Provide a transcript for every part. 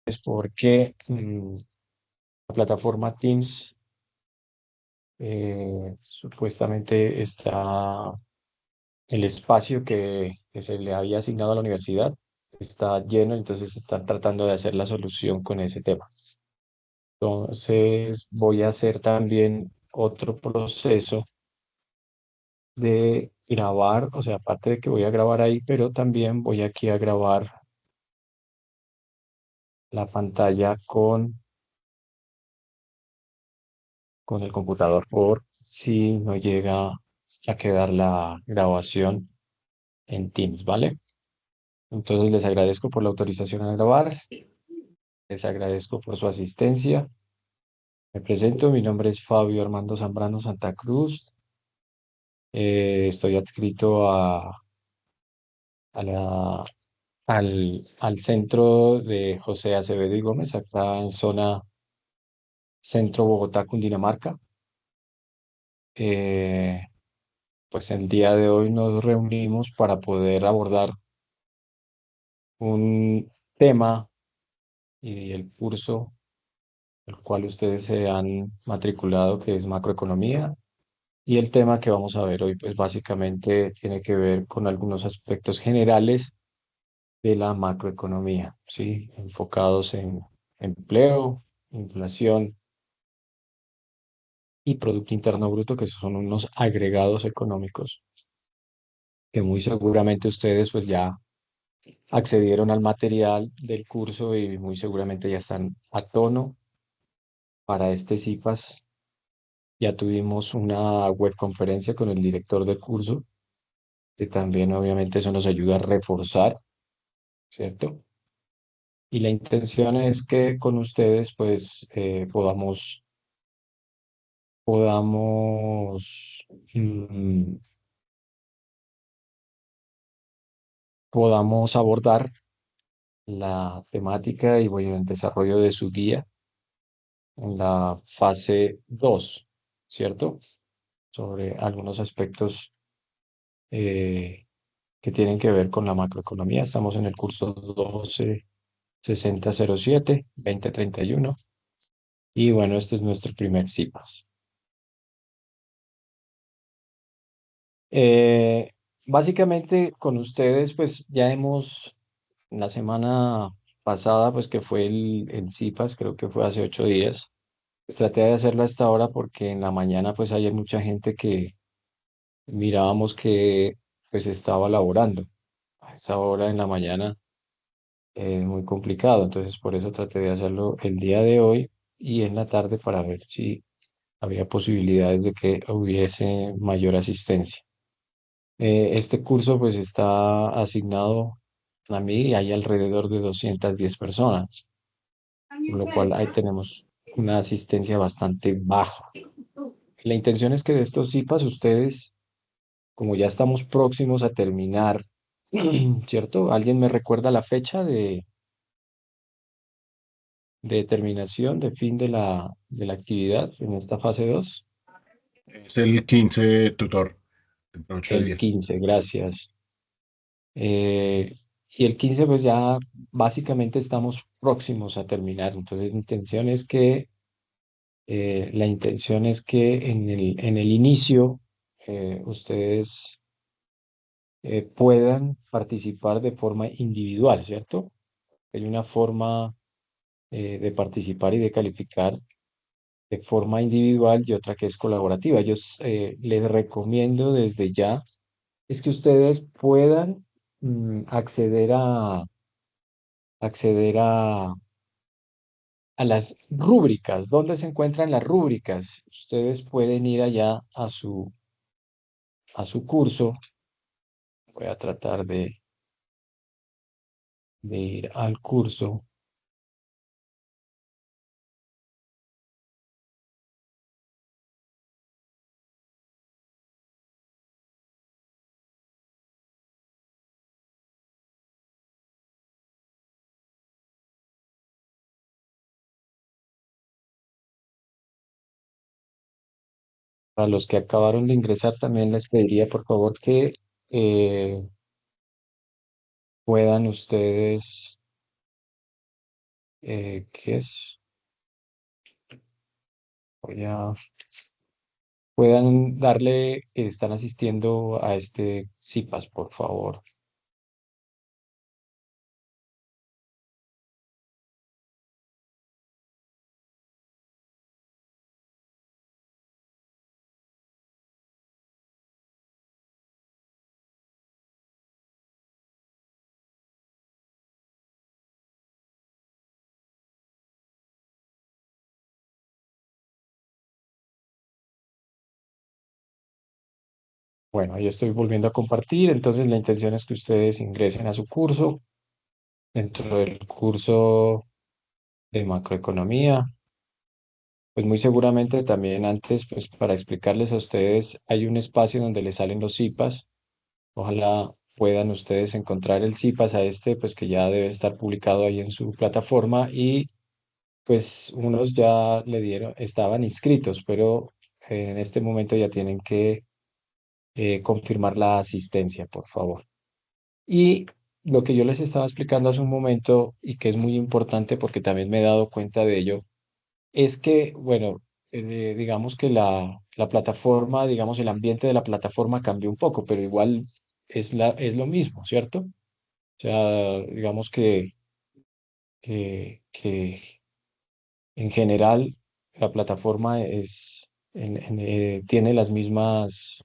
es porque la plataforma Teams supuestamente está el espacio que se le había asignado a la universidad está lleno, entonces están tratando de hacer la solución con ese tema. Entonces voy a hacer también otro proceso de grabar, o sea, aparte de que voy a grabar ahí, pero también voy aquí a grabar la pantalla con el computador por si no llega a quedar la grabación en Teams, ¿vale? Entonces les agradezco por la autorización a grabar, les agradezco por su asistencia. Me presento, mi nombre es Fabio Armando Zambrano Santa Cruz. Estoy adscrito a la, al centro de José Acevedo y Gómez, acá en zona centro Bogotá, Cundinamarca. Eh, pues el día de hoy nos reunimos para poder abordar un tema y el curso el cual ustedes se han matriculado, que es macroeconomía. Y el tema que vamos a ver hoy, pues básicamente tiene que ver con algunos aspectos generales de la macroeconomía, ¿sí? Enfocados en empleo, inflación y Producto Interno Bruto, que son unos agregados económicos que muy seguramente ustedes pues ya accedieron al material del curso y muy seguramente ya están a tono para este CIFAS. Ya tuvimos una webconferencia con el director del curso, que también obviamente eso nos ayuda a reforzar, ¿cierto? Y la intención es que con ustedes pues podamos, mm, podamos abordar la temática y bueno, el desarrollo de su guía en la fase 2, ¿cierto? Sobre algunos aspectos eh, que tienen que ver con la macroeconomía. Estamos en el curso 126007 2031 y bueno, este es nuestro primer CIPAS. Eh, Básicamente con ustedes pues ya hemos, la semana pasada pues que fue el CIPAS, creo que fue hace 8 días, pues, traté de hacerlo hasta ahora porque en la mañana pues hay mucha gente que mirábamos que pues estaba laborando. A esa hora en la mañana es muy complicado, entonces por eso traté de hacerlo el día de hoy y en la tarde para ver si había posibilidades de que hubiese mayor asistencia. Este curso pues está asignado a mí y hay alrededor de 210 personas, con lo cual ahí tenemos una asistencia bastante baja. La intención es que de estos CIPAS ustedes, como ya estamos próximos a terminar, ¿cierto? ¿Alguien me recuerda la fecha de terminación, de fin de la actividad en esta fase 2? Es el 15 tutor, dentro de 8 El días. 15, gracias. Y el 15 pues ya básicamente estamos próximos a terminar. Entonces, la intención es que en el inicio ustedes puedan participar de forma individual, ¿cierto? Hay una forma de participar y de calificar de forma individual y otra que es colaborativa. Yo les recomiendo desde ya es que ustedes puedan acceder a las rúbricas. ¿Dónde se encuentran las rúbricas? Ustedes pueden ir allá a su curso. Voy a tratar de ir al curso. Para los que acabaron de ingresar, también les pediría por favor que eh, puedan ustedes ¿Qué es? Voy a, puedan darle que están asistiendo a este CIPAS, por favor. Bueno, ahí estoy volviendo a compartir. Entonces, la intención es que ustedes ingresen a su curso. Dentro del curso de macroeconomía, pues muy seguramente también antes, pues para explicarles a ustedes, hay un espacio donde les salen los CIPAS. Ojalá puedan ustedes encontrar el CIPAS a este, pues que ya debe estar publicado ahí en su plataforma y pues unos ya le dieron, estaban inscritos, pero en este momento ya tienen que confirmar la asistencia, por favor. Y lo que yo les estaba explicando hace un momento y que es muy importante porque también me he dado cuenta de ello, es que, bueno, digamos que la plataforma, digamos, el ambiente de la plataforma cambió un poco, pero igual es lo mismo, ¿cierto? O sea, digamos que en general la plataforma tiene las mismas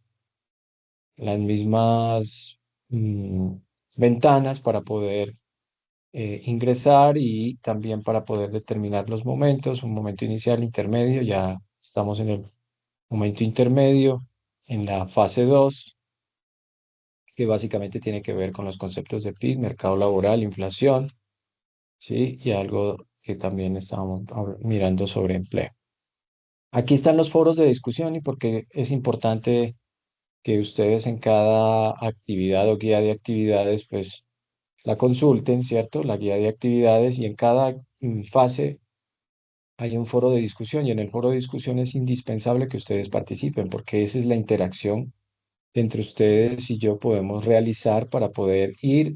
mm, ventanas para poder ingresar y también para poder determinar los momentos, un momento inicial, intermedio, ya estamos en el momento intermedio, en la fase 2 que básicamente tiene que ver con los conceptos de PIB, mercado laboral, inflación, ¿sí? Y algo que también estábamos mirando sobre empleo. Aquí están los foros de discusión y porque es importante que ustedes en cada actividad o guía de actividades, pues la consulten, ¿cierto? La guía de actividades y en cada fase hay un foro de discusión y en el foro de discusión es indispensable que ustedes participen porque esa es la interacción que entre ustedes y yo podemos realizar para poder ir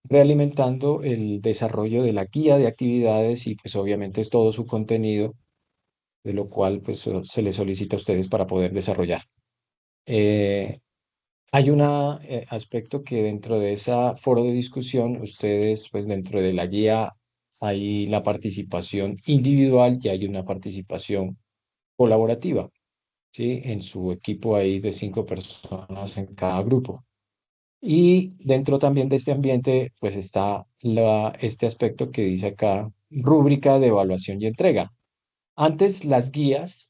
realimentando el desarrollo de la guía de actividades y pues obviamente es todo su contenido, de lo cual pues se les solicita a ustedes para poder desarrollar. Eh, Hay un aspecto que dentro de ese foro de discusión, ustedes, pues dentro de la guía hay la participación individual y hay una participación colaborativa, ¿sí? En su equipo hay de 5 personas en cada grupo. Y dentro también de este ambiente, pues está este aspecto que dice acá, rúbrica de evaluación y entrega. Antes las guías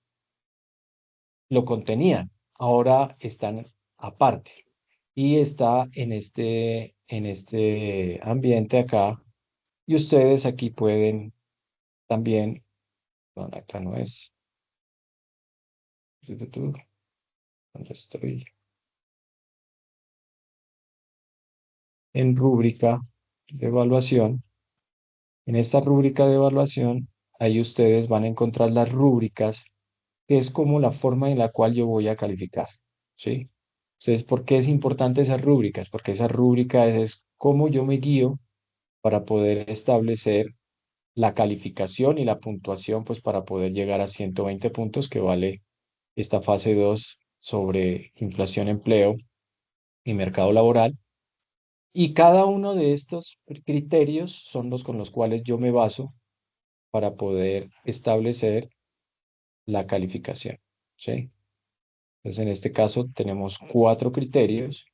lo contenían, ahora están aparte. Y está en este ambiente acá. Y ustedes aquí pueden también, no, acá no es, ¿dónde estoy? En rúbrica de evaluación. En esta rúbrica de evaluación, ahí ustedes van a encontrar las rúbricas, que es como la forma en la cual yo voy a calificar, ¿sí? Entonces, ¿por qué es importante esas rúbricas? Porque esa rúbrica es cómo yo me guío para poder establecer la calificación y la puntuación, pues para poder llegar a 120 puntos que vale esta fase 2 sobre inflación, empleo y mercado laboral. Y cada uno de estos criterios son los con los cuales yo me baso para poder establecer la calificación, ¿sí? Entonces, en este caso tenemos 4 criterios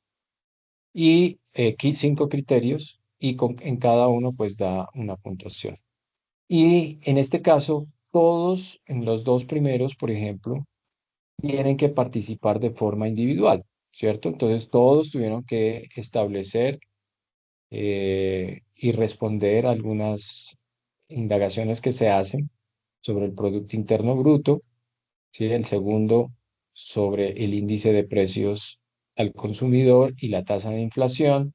y 5 criterios y en cada uno pues da una puntuación. Y en este caso, todos en los dos primeros, por ejemplo, tienen que participar de forma individual, ¿cierto? Entonces, todos tuvieron que establecer y responder algunas indagaciones que se hacen sobre el Producto Interno Bruto, ¿sí? El segundo, sobre el índice de precios al consumidor y la tasa de inflación,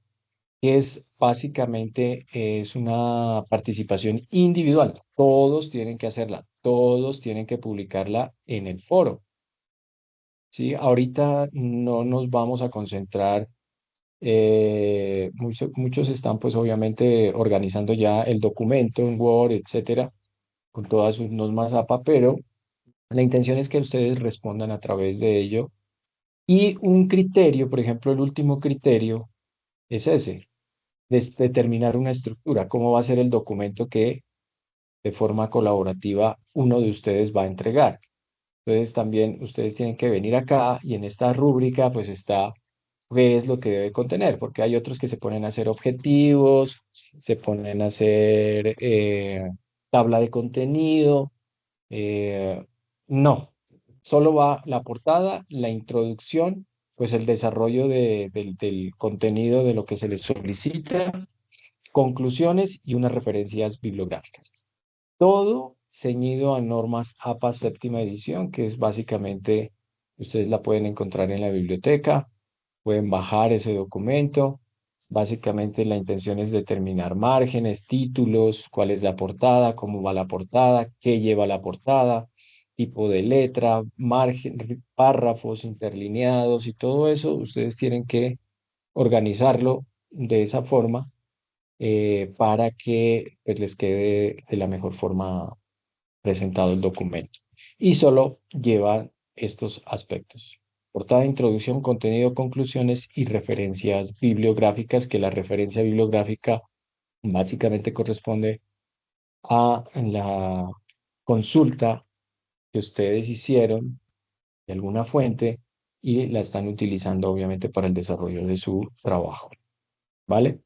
que es básicamente es una participación individual. Todos tienen que hacerla, todos tienen que publicarla en el foro. ¿Sí? Ahorita no nos vamos a concentrar Muchos están pues obviamente organizando ya el documento en Word, etcétera, con todas sus normas APA, pero la intención es que ustedes respondan a través de ello. Y un criterio, por ejemplo, el último criterio es ese, determinar una estructura, cómo va a ser el documento que de forma colaborativa uno de ustedes va a entregar. Entonces también ustedes tienen que venir acá y en esta rúbrica pues está qué es lo que debe contener, porque hay otros que se ponen a hacer objetivos, se ponen a hacer tabla de contenido. No, solo va la portada, la introducción, pues el desarrollo del contenido de lo que se les solicita, conclusiones y unas referencias bibliográficas. Todo ceñido a normas APA séptima edición, que es básicamente, ustedes la pueden encontrar en la biblioteca, pueden bajar ese documento. Básicamente la intención es determinar márgenes, títulos, cuál es la portada, cómo va la portada, qué lleva la portada, tipo de letra, margen, párrafos interlineados y todo eso. Ustedes tienen que organizarlo de esa forma para que pues, les quede de la mejor forma presentado el documento. Y solo lleva estos aspectos. Portada, introducción, contenido, conclusiones y referencias bibliográficas, que la referencia bibliográfica básicamente corresponde a la consulta que ustedes hicieron de alguna fuente y la están utilizando obviamente para el desarrollo de su trabajo. ¿Vale?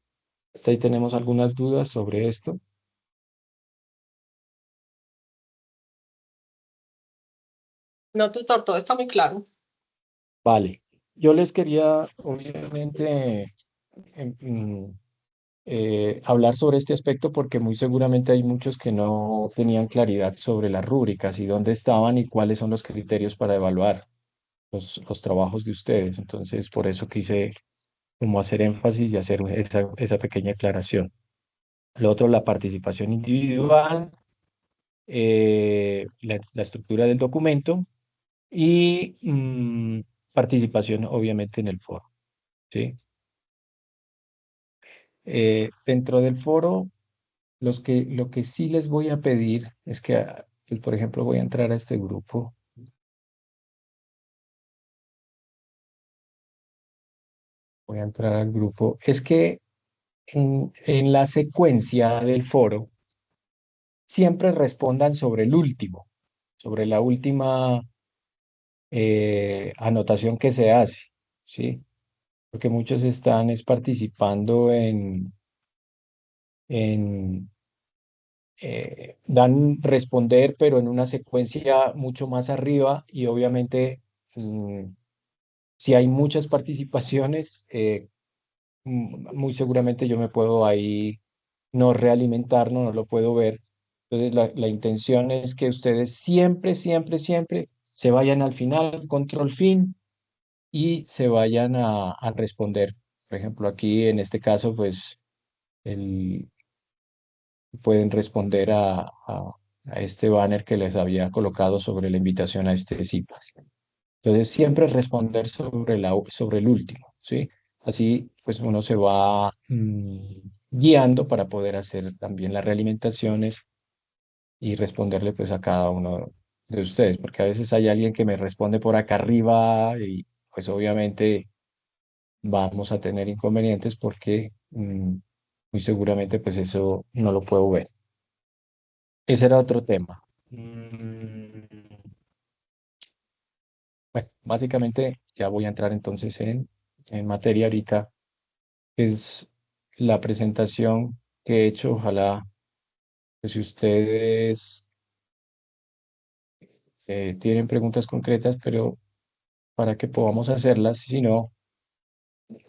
Hasta ahí tenemos algunas dudas sobre esto. No, tutor, todo está muy claro. Vale. Yo les quería, obviamente, em, mm, hablar sobre este aspecto porque muy seguramente hay muchos que no tenían claridad sobre las rúbricas y dónde estaban y cuáles son los criterios para evaluar los trabajos de ustedes. Entonces, por eso quise como hacer énfasis y hacer esa pequeña aclaración. Lo otro, la participación individual, la estructura del documento y participación, obviamente, en el foro. ¿Sí? Dentro del foro, lo que sí les voy a pedir es que, pues, por ejemplo, voy a entrar a este grupo, voy a entrar al grupo, es que en la secuencia del foro siempre respondan sobre el último, sobre la última anotación que se hace, ¿sí? Porque muchos están es participando en dan responder, pero en una secuencia mucho más arriba y obviamente mm, si hay muchas participaciones, muy seguramente yo me puedo ahí no realimentar, no lo puedo ver. Entonces la intención es que ustedes siempre, siempre, siempre se vayan al final, control fin, y se vayan a responder. Por ejemplo, aquí en este caso, pues el, pueden responder a este banner que les había colocado sobre la invitación a este CIPAS. Entonces, siempre responder sobre, sobre el último, ¿sí? Así, pues uno se va guiando para poder hacer también las realimentaciones y responderle pues a cada uno de ustedes, porque a veces hay alguien que me responde por acá arriba y pues obviamente vamos a tener inconvenientes porque muy seguramente pues eso no lo puedo ver. Ese era otro tema. Bueno, básicamente ya voy a entrar entonces en materia ahorita. Es la presentación que he hecho. Ojalá, pues, si ustedes tienen preguntas concretas, pero para que podamos hacerlas, si no,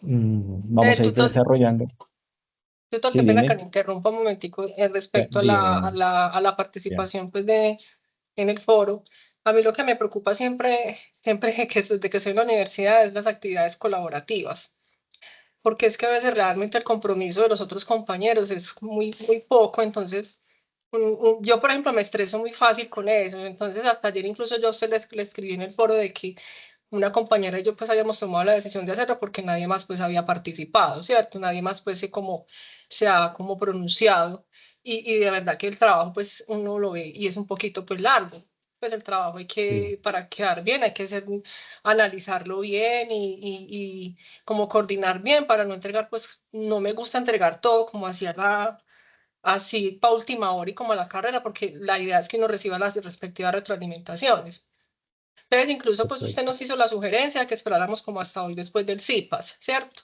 vamos a ir Tutor, desarrollando. tutor, Sí, qué pena que dime. me interrumpa un momentico respecto a Dime, la, a dime. la, a la Ya. participación pues, en el foro. A mí lo que me preocupa siempre desde que soy en la universidad es las actividades colaborativas, porque es que a veces realmente el compromiso de los otros compañeros es muy, muy poco, entonces yo, por ejemplo, me estreso muy fácil con eso, entonces hasta ayer incluso yo le escribí en el foro de que una compañera y yo pues habíamos tomado la decisión de hacerlo porque nadie más pues había participado, ¿cierto? Nadie más pues se ha como pronunciado y de verdad que el trabajo pues uno lo ve y es un poquito pues largo. Pues el trabajo hay Sí, que, para quedar bien, hay que analizarlo bien y como coordinar bien para no entregar, pues no me gusta entregar todo como así para última hora y como a la carrera, porque la idea es que uno reciba las respectivas retroalimentaciones. Entonces, incluso pues usted perfecto. nos hizo la sugerencia de que esperáramos como hasta hoy después del CIPAS, ¿cierto?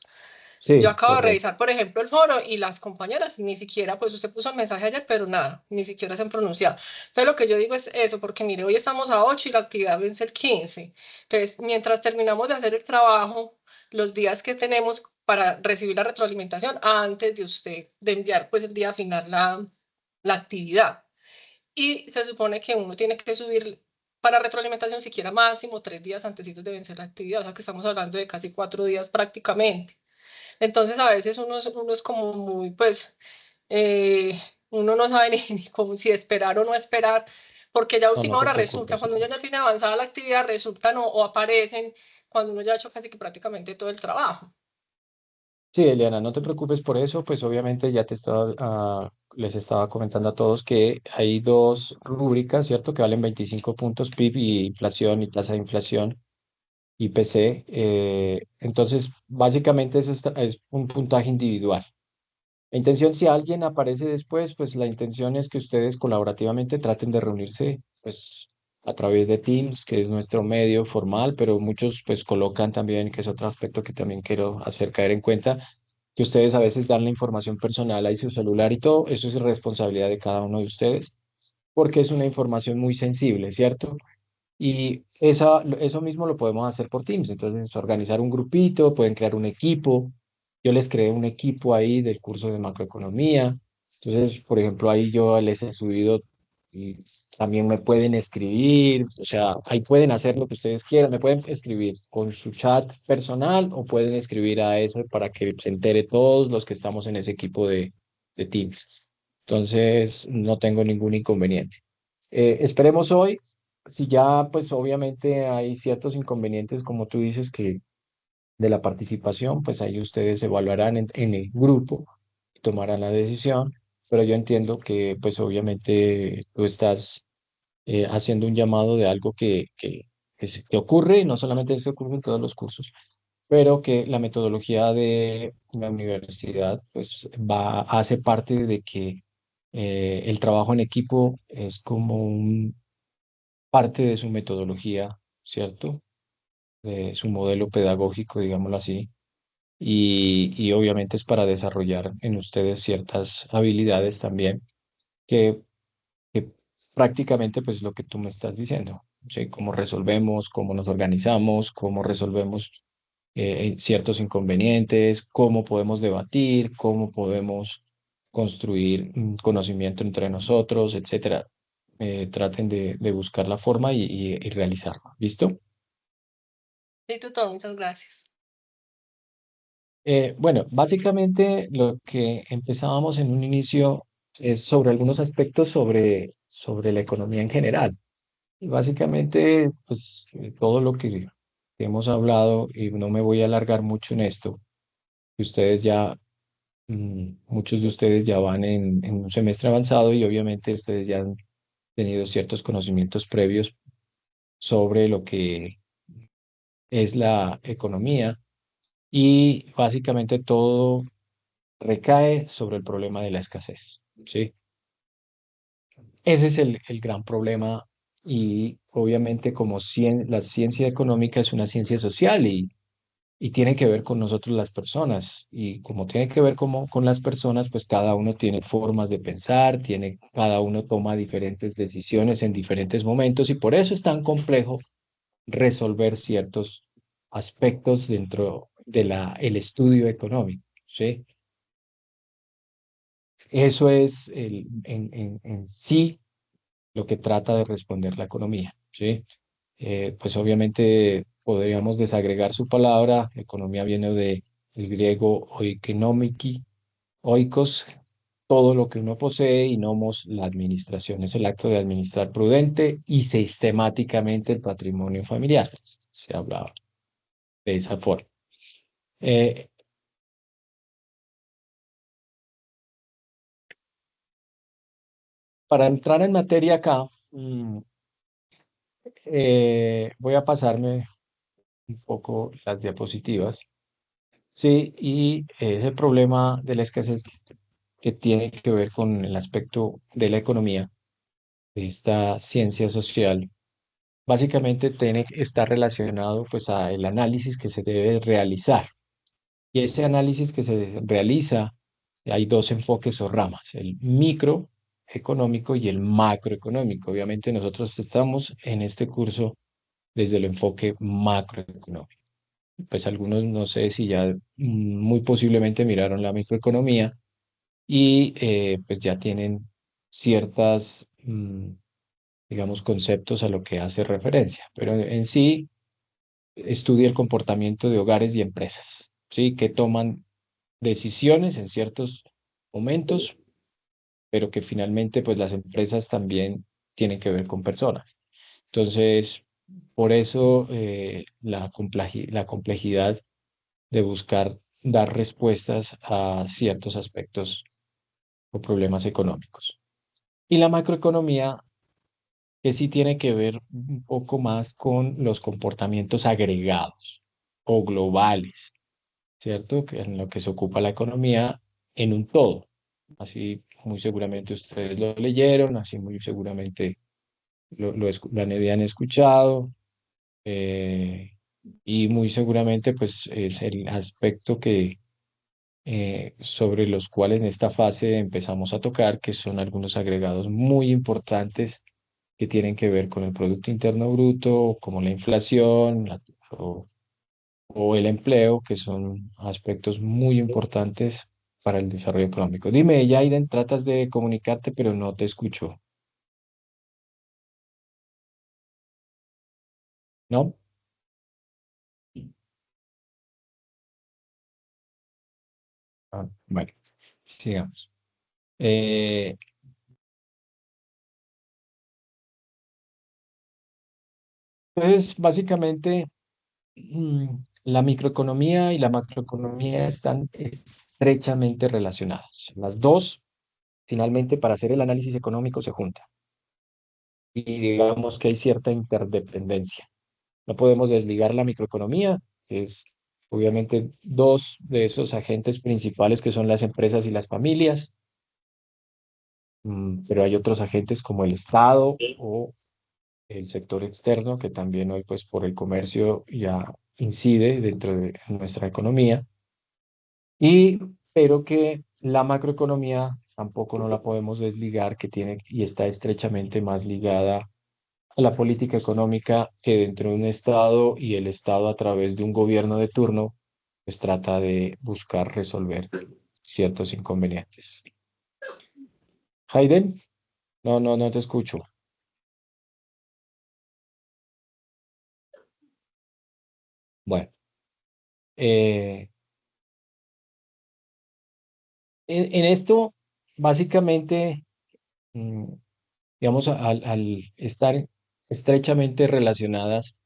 Yo Sí, acabo de correcto. revisar, por ejemplo, el foro y las compañeras ni siquiera, pues usted puso el mensaje ayer, pero nada, ni siquiera se han pronunciado. Entonces, lo que yo digo es eso, porque mire, hoy estamos a 8 y la actividad vence el 15. Entonces, mientras terminamos de hacer el trabajo, los días que tenemos para recibir la retroalimentación antes de usted, de enviar pues el día final la actividad. Y se supone que uno tiene que subir para retroalimentación siquiera máximo 3 días antes de vencer la actividad, o sea que estamos hablando de casi 4 días prácticamente. Entonces a veces uno es como muy, pues, eh, uno no sabe ni cómo, si esperar o no esperar, porque ya a No, no última te hora resulta, preocupes. cuando uno ya tiene avanzada la actividad, resultan o aparecen cuando uno ya ha hecho casi que prácticamente todo el trabajo. Sí, Eliana, no te preocupes por eso, pues obviamente ya les estaba comentando a todos que hay dos rúbricas, ¿cierto? Que valen 25 puntos, PIB y inflación y tasa de inflación, IPC. Entonces, básicamente es un puntaje individual. La intención, si alguien aparece después, pues la intención es que ustedes colaborativamente traten de reunirse, pues a través de Teams, que es nuestro medio formal, pero muchos pues colocan también, que es otro aspecto que también quiero hacer caer en cuenta, que ustedes a veces dan la información personal ahí su celular y todo, eso es responsabilidad de cada uno de ustedes, porque es una información muy sensible, ¿cierto? Y eso mismo lo podemos hacer por Teams. Entonces, organizar un grupito, pueden crear un equipo. Yo les creé un equipo ahí del curso de macroeconomía. Entonces, por ejemplo, ahí yo les he subido y también me pueden escribir. O sea, ahí pueden hacer lo que ustedes quieran. Me pueden escribir con su chat personal o pueden escribir a ese para que se entere todos los que estamos en ese equipo de Teams. Entonces, no tengo ningún inconveniente. Esperemos hoy, si ya pues obviamente hay ciertos inconvenientes como tú dices que de la participación, pues ahí ustedes evaluarán en el grupo y tomarán la decisión, pero yo entiendo que pues obviamente tú estás haciendo un llamado de algo que ocurre y no solamente se ocurre en todos los cursos, pero que la metodología de la universidad pues hace parte de que el trabajo en equipo es como un parte de su metodología, ¿cierto? De su modelo pedagógico, digámoslo así. Y obviamente es para desarrollar en ustedes ciertas habilidades también, que, que prácticamente pues lo que tú me estás diciendo, ¿sí? Cómo resolvemos, cómo nos organizamos, cómo resolvemos ciertos inconvenientes, cómo podemos debatir, cómo podemos construir conocimiento entre nosotros, etcétera. Traten de buscar la forma y realizarlo. ¿Listo? Sí, tutor, muchas gracias. Bueno, básicamente lo que empezábamos en un inicio es sobre algunos aspectos sobre la economía en general. Y básicamente, pues todo lo que hemos hablado, y no me voy a alargar mucho en esto, que ustedes ya, muchos de ustedes ya van en un semestre avanzado y obviamente ustedes ya han tenido ciertos conocimientos previos sobre lo que es la economía y básicamente todo recae sobre el problema de la escasez, ¿sí? Ese es el gran problema y obviamente como la ciencia económica es una ciencia social y tiene que ver con nosotros las personas y como tiene que ver con las personas, pues cada uno tiene formas de pensar, cada uno toma diferentes decisiones en diferentes momentos y por eso es tan complejo resolver ciertos aspectos dentro de el estudio económico, ¿sí? Eso es en sí lo que trata de responder la economía, ¿sí? Pues obviamente podríamos desagregar su palabra. Economía viene del griego oikonomiki, oikos, todo lo que uno posee y nomos la administración. Es el acto de administrar prudente y sistemáticamente el patrimonio familiar. Se hablaba de esa forma. Eh, para entrar en materia acá, voy a pasarme un poco las diapositivas. Sí, y es el problema de la escasez que tiene que ver con el aspecto de la economía, de esta ciencia social. Básicamente está relacionado pues a el análisis que se debe realizar. Y ese análisis que se realiza, hay dos enfoques o ramas, el microeconómico y el macroeconómico. Obviamente nosotros estamos en este curso desde el enfoque macroeconómico. Pues algunos no sé si ya muy posiblemente miraron la microeconomía y pues ya tienen ciertas, digamos, conceptos a lo que hace referencia, pero en sí estudia el comportamiento de hogares y empresas, ¿sí? Que toman decisiones en ciertos momentos, pero que finalmente pues las empresas también tienen que ver con personas. Entonces, por eso la complejidad de buscar dar respuestas a ciertos aspectos o problemas económicos. Y la macroeconomía, que sí tiene que ver un poco más con los comportamientos agregados o globales, ¿cierto? Que en lo que se ocupa la economía en un todo. Así muy seguramente ustedes lo leyeron, así muy seguramente lo habían escuchado, eh, y muy seguramente pues es el aspecto que sobre los cuales en esta fase empezamos a tocar, que son algunos agregados muy importantes que tienen que ver con el Producto Interno Bruto, como la inflación o el empleo, que son aspectos muy importantes para el desarrollo económico. Dime, Yaiden, tratas de comunicarte, pero no te escucho, ¿no? Bueno, sigamos. Eh, entonces, básicamente, la microeconomía y la macroeconomía están estrechamente relacionadas. Las dos, finalmente, para hacer el análisis económico se juntan. Y digamos que hay cierta interdependencia. No podemos desligar la microeconomía, que es obviamente dos de esos agentes principales que son las empresas y las familias, pero hay otros agentes como el Estado o el sector externo, que también hoy pues por el comercio ya incide dentro de nuestra economía. Y, pero que la macroeconomía tampoco no la podemos desligar, que tiene y está estrechamente más ligada a la política económica que dentro de un Estado y el Estado a través de un gobierno de turno, pues trata de buscar resolver ciertos inconvenientes. Hayden, no te escucho. Bueno, eh, en esto, básicamente, mm, digamos, al estar estrechamente relacionadas,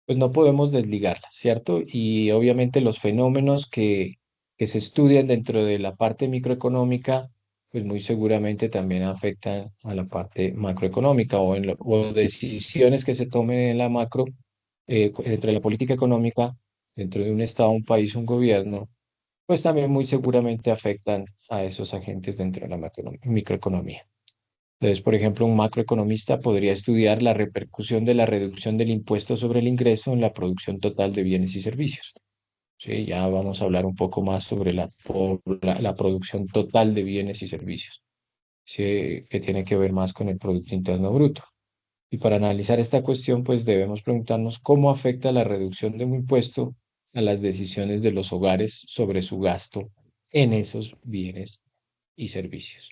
pues no podemos desligarlas, ¿cierto? Y obviamente los fenómenos que se estudian dentro de la parte microeconómica, pues muy seguramente también afectan a la parte macroeconómica o decisiones que se tomen en la macro, dentro de la política económica, dentro de un estado, un país, un gobierno, pues también muy seguramente afectan a esos agentes dentro de la microeconomía. Entonces, por ejemplo, un macroeconomista podría estudiar la repercusión de la reducción del impuesto sobre el ingreso en la producción total de bienes y servicios. Sí, ya vamos a hablar un poco más sobre la producción total de bienes y servicios, sí, que tiene que ver más con el Producto Interno Bruto. Y para analizar esta cuestión, pues debemos preguntarnos cómo afecta la reducción de un impuesto a las decisiones de los hogares sobre su gasto en esos bienes y servicios.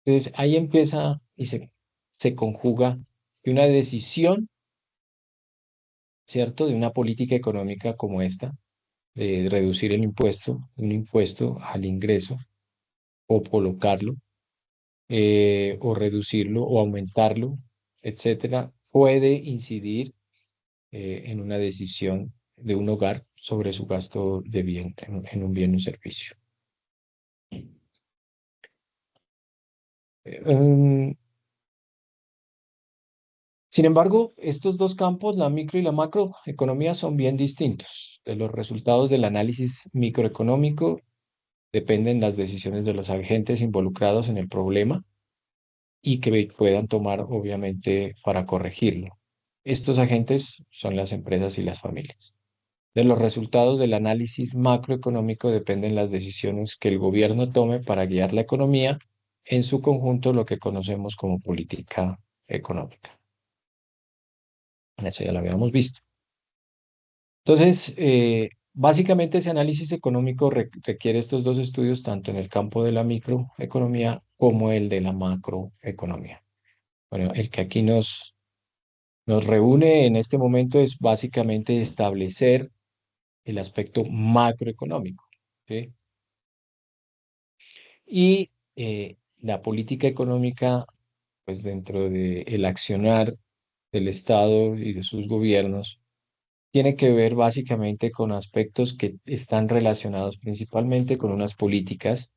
Entonces ahí empieza y se conjuga que una decisión, ¿cierto?, de una política económica como esta, de reducir el impuesto, un impuesto al ingreso o colocarlo. o reducirlo o aumentarlo, etcétera, puede incidir en una decisión de un hogar sobre su gasto de bien en un bien o servicio. Em, Sin embargo, estos dos campos, la micro y la macroeconomía, son bien distintos. De los resultados del análisis microeconómico dependen las decisiones de los agentes involucrados en el problema y que puedan tomar, obviamente, para corregirlo. Estos agentes son las empresas y las familias. De los resultados del análisis macroeconómico dependen las decisiones que el gobierno tome para guiar la economía en su conjunto, lo que conocemos como política económica. Eso ya lo habíamos visto. Entonces, básicamente ese análisis económico requiere estos dos estudios, tanto en el campo de la microeconomía como el de la macroeconomía. Bueno, el que aquí nos reúne en este momento es básicamente establecer el aspecto macroeconómico, ¿sí? Y la política económica, pues dentro del accionar del Estado y de sus gobiernos, tiene que ver básicamente con aspectos que están relacionados principalmente con unas políticas,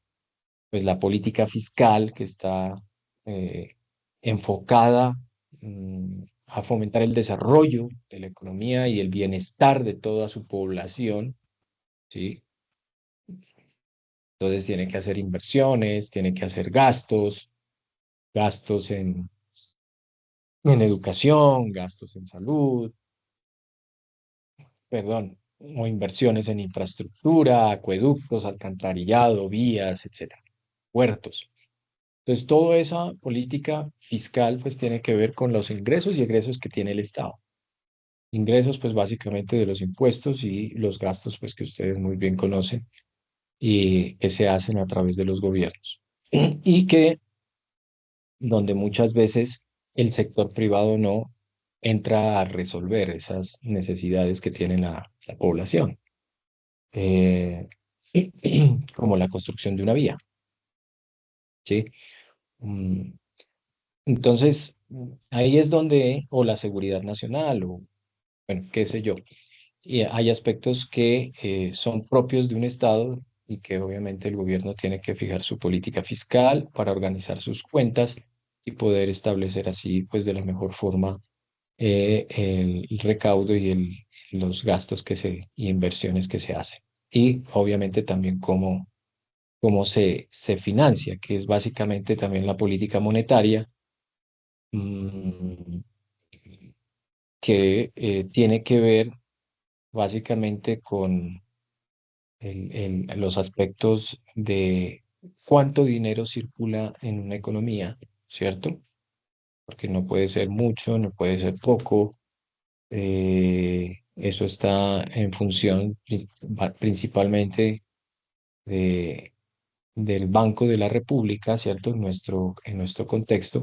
pues la política fiscal que está eh, enfocada a fomentar el desarrollo de la economía y el bienestar de toda su población, ¿sí? Entonces tiene que hacer inversiones, tiene que hacer gastos, gastos en educación, gastos en salud, perdón, o inversiones en infraestructura, acueductos, alcantarillado, vías, etcétera, puertos. Entonces, toda esa política fiscal pues tiene que ver con los ingresos y egresos que tiene el Estado. Ingresos pues básicamente de los impuestos y los gastos pues que ustedes muy bien conocen y que se hacen a través de los gobiernos. Y que donde muchas veces el sector privado no entra a resolver esas necesidades que tiene la población, eh, como la construcción de una vía, ¿sí? Mm, Entonces, ahí es donde, o la seguridad nacional, o bueno, qué sé yo, y hay aspectos que son propios de un Estado y que obviamente el gobierno tiene que fijar su política fiscal para organizar sus cuentas y poder establecer así, pues de la mejor forma, el recaudo y los gastos y inversiones que se hacen. Y obviamente también cómo se financia, que es básicamente también la política monetaria, mm, que tiene que ver básicamente con los aspectos de cuánto dinero circula en una economía, ¿cierto? Porque no puede ser mucho, no puede ser poco. Eso está en función principalmente de, del Banco de la República, ¿cierto? En nuestro contexto.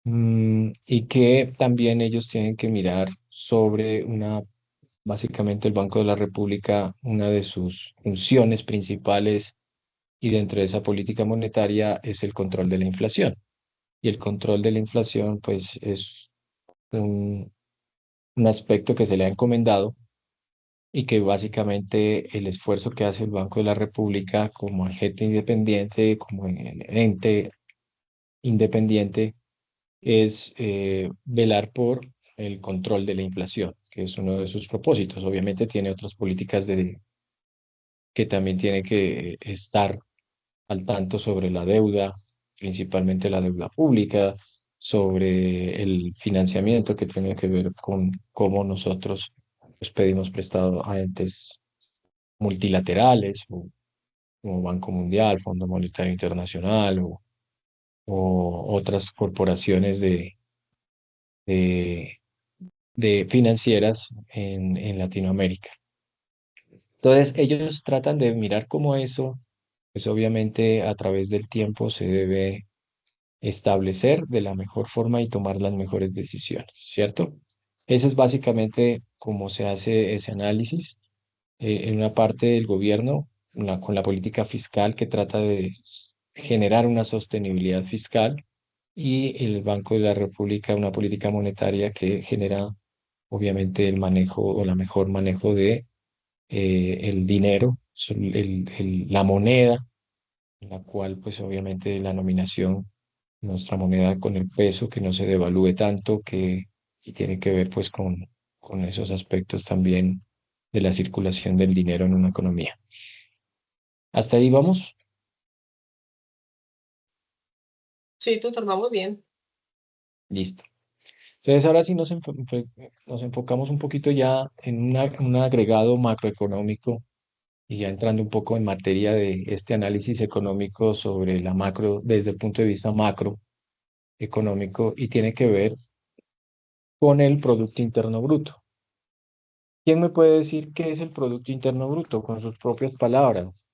Y que también ellos tienen que mirar sobre básicamente el Banco de la República, una de sus funciones principales y dentro de esa política monetaria es el control de la inflación. Y el control de la inflación, pues, es un aspecto que se le ha encomendado y que básicamente el esfuerzo que hace el Banco de la República como agente independiente, como ente independiente, es velar por el control de la inflación, que es uno de sus propósitos. Obviamente tiene otras políticas que también tiene que estar al tanto sobre la deuda, principalmente la deuda pública, sobre el financiamiento que tiene que ver con cómo nosotros pues, pedimos prestado a entes multilaterales, como Banco Mundial, Fondo Monetario Internacional o otras corporaciones de, de financieras en Latinoamérica. Entonces, ellos tratan de mirar cómo eso, pues obviamente a través del tiempo se debe establecer de la mejor forma y tomar las mejores decisiones, ¿cierto? Ese es básicamente cómo se hace ese análisis. En una parte del gobierno, con la política fiscal que trata de generar una sostenibilidad fiscal y el Banco de la República una política monetaria que genera obviamente el manejo o la mejor manejo de el dinero, la moneda, en la cual pues obviamente la nominación, nuestra moneda con el peso, que no se devalúe tanto, y tiene que ver pues con esos aspectos también de la circulación del dinero en una economía. Hasta ahí vamos. Sí, tutor, vamos bien. Listo. Entonces, ahora sí nos enfocamos un poquito ya en un agregado macroeconómico y ya entrando un poco en materia de este análisis económico sobre la macro, desde el punto de vista macroeconómico, y tiene que ver con el Producto Interno Bruto. ¿Quién me puede decir qué es el Producto Interno Bruto con sus propias palabras?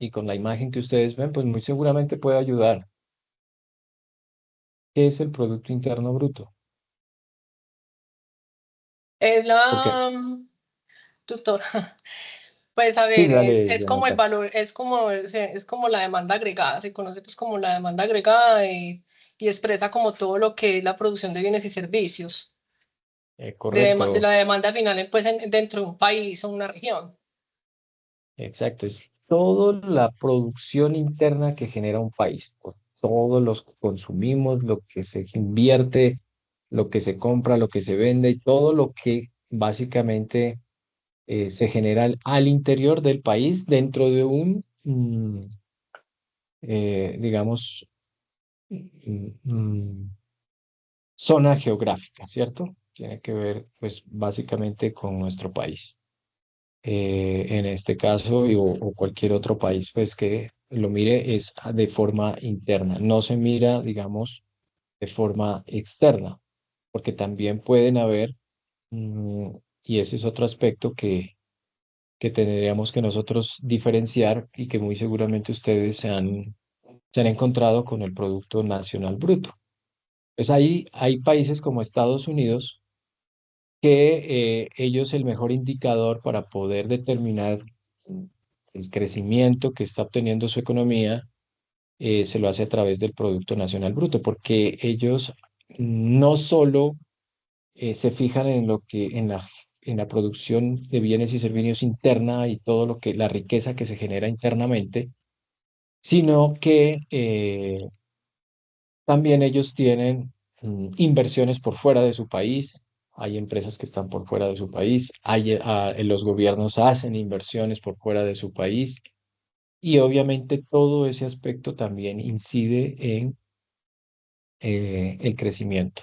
Y con la imagen que ustedes ven, pues muy seguramente puede ayudar. ¿Qué es el Producto Interno Bruto? Es Porque, la, tutor, pues a sí, ver, dale, es como el Jonathan. valor, es como la demanda agregada, se conoce pues como la demanda agregada y expresa como todo lo que es la producción de bienes y servicios, de Correcto. la demanda final pues dentro de un país o una región. Exacto, es toda la producción interna que genera un país, por todos los que consumimos, lo que se invierte, lo que se compra, lo que se vende y todo lo que básicamente se genera al interior del país dentro de digamos, zona geográfica, ¿cierto? Tiene que ver, pues, básicamente con nuestro país. En este caso o cualquier otro país, pues que lo mire es de forma interna, no se mira, digamos, de forma externa, porque también pueden haber, mm, y ese es otro aspecto que tendríamos que nosotros diferenciar y que muy seguramente ustedes se han encontrado con el Producto Nacional Bruto. Pues ahí hay países como Estados Unidos que ellos el mejor indicador para poder determinar mm, el crecimiento que está obteniendo su economía se lo hace a través del Producto Nacional Bruto, porque ellos no solo se fijan en lo que en la producción de bienes y servicios interna y todo lo que la riqueza que se genera internamente, sino que también ellos tienen inversiones por fuera de su país. Hay empresas que están por fuera de su país. Los gobiernos hacen inversiones por fuera de su país. Y obviamente todo ese aspecto también incide en el crecimiento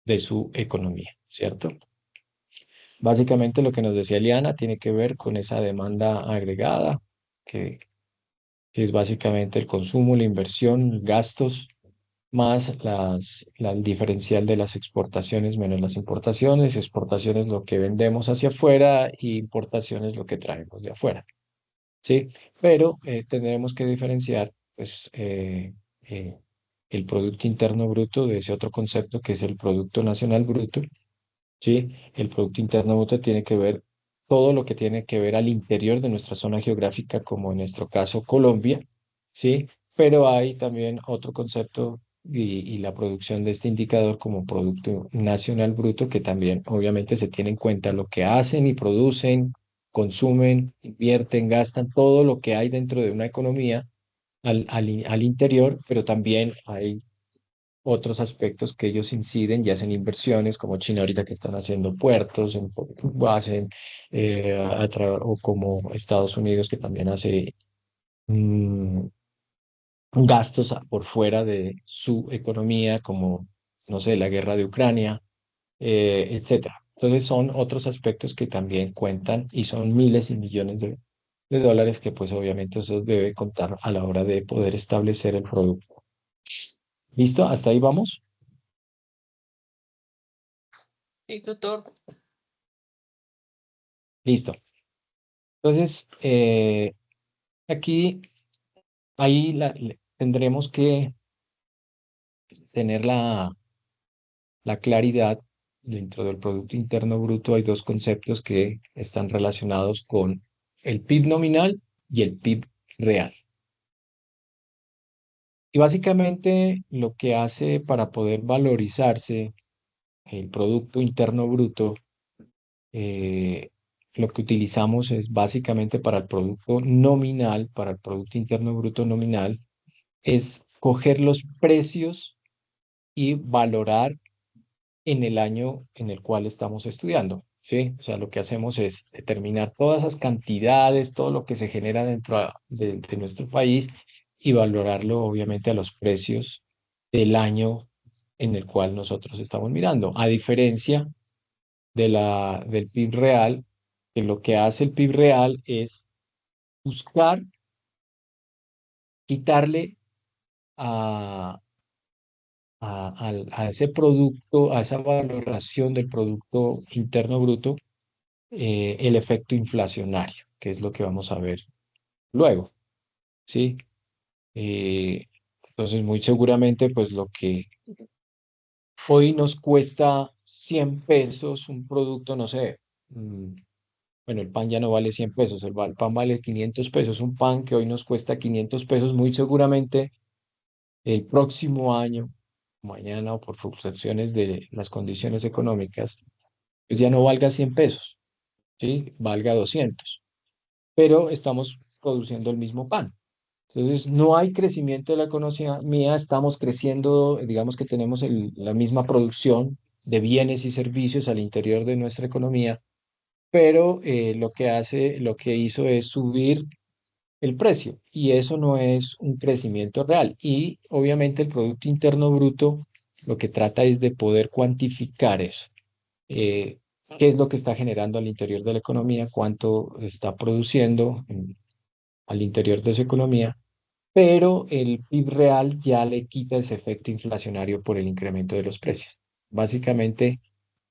de su economía, ¿cierto? Básicamente lo que nos decía Liana tiene que ver con esa demanda agregada, que, que es básicamente el consumo, la inversión, gastos más el diferencial de las exportaciones menos las importaciones, exportaciones lo que vendemos hacia afuera y importaciones lo que traemos de afuera, ¿sí? Pero tendremos que diferenciar, pues, eh, el Producto Interno Bruto de ese otro concepto que es el Producto Nacional Bruto, ¿sí? El Producto Interno Bruto tiene que ver todo lo que tiene que ver al interior de nuestra zona geográfica, como en nuestro caso Colombia, ¿sí? Pero hay también otro concepto y la producción de este indicador como Producto Nacional Bruto, que también obviamente se tiene en cuenta lo que hacen y producen, consumen, invierten, gastan, todo lo que hay dentro de una economía al interior, pero también hay otros aspectos que ellos inciden y hacen inversiones, como China ahorita que están haciendo puertos, hacen, o como Estados Unidos que también hace mm, gastos por fuera de su economía, como, no sé, la guerra de Ucrania, etcétera. Entonces son otros aspectos que también cuentan y son miles y millones de dólares que pues obviamente eso debe contar a la hora de poder establecer el producto. ¿Listo? ¿Hasta ahí vamos? Sí, tutor. Listo. Entonces, aquí, ahí tendremos que tener la claridad dentro del Producto Interno Bruto hay dos conceptos que están relacionados con el PIB nominal y el PIB real. Y básicamente lo que hace para poder valorizarse el Producto Interno Bruto, eh, lo que utilizamos es básicamente para el producto nominal, para el Producto Interno Bruto nominal, es coger los precios y valorar en el año en el cual estamos estudiando, ¿sí? O sea, lo que hacemos es determinar todas esas cantidades, todo lo que se genera de nuestro país y valorarlo obviamente a los precios del año en el cual nosotros estamos mirando. A diferencia del PIB real, que lo que hace el PIB real es buscar quitarle a, a ese producto, a esa valoración del Producto Interno Bruto, el efecto inflacionario, que es lo que vamos a ver luego, ¿sí? Eh, entonces, muy seguramente, pues lo que hoy nos cuesta 100 pesos un producto, no sé, bueno, el pan ya no vale 100 pesos, el pan vale 500 pesos, un pan que hoy nos cuesta 500 pesos, muy seguramente el próximo año, mañana o por fluctuaciones de las condiciones económicas, pues ya no valga 100 pesos, ¿sí? Valga 200, pero estamos produciendo el mismo pan. Entonces, no hay crecimiento de la economía, estamos creciendo, digamos que tenemos la misma producción de bienes y servicios al interior de nuestra economía, pero lo que hizo es subir el precio y eso no es un crecimiento real. Y obviamente el Producto Interno Bruto lo que trata es de poder cuantificar eso. Eh, ¿Qué es lo que está generando al interior de la economía? ¿Cuánto está produciendo al interior de su economía? Pero el PIB real ya le quita ese efecto inflacionario por el incremento de los precios. Básicamente,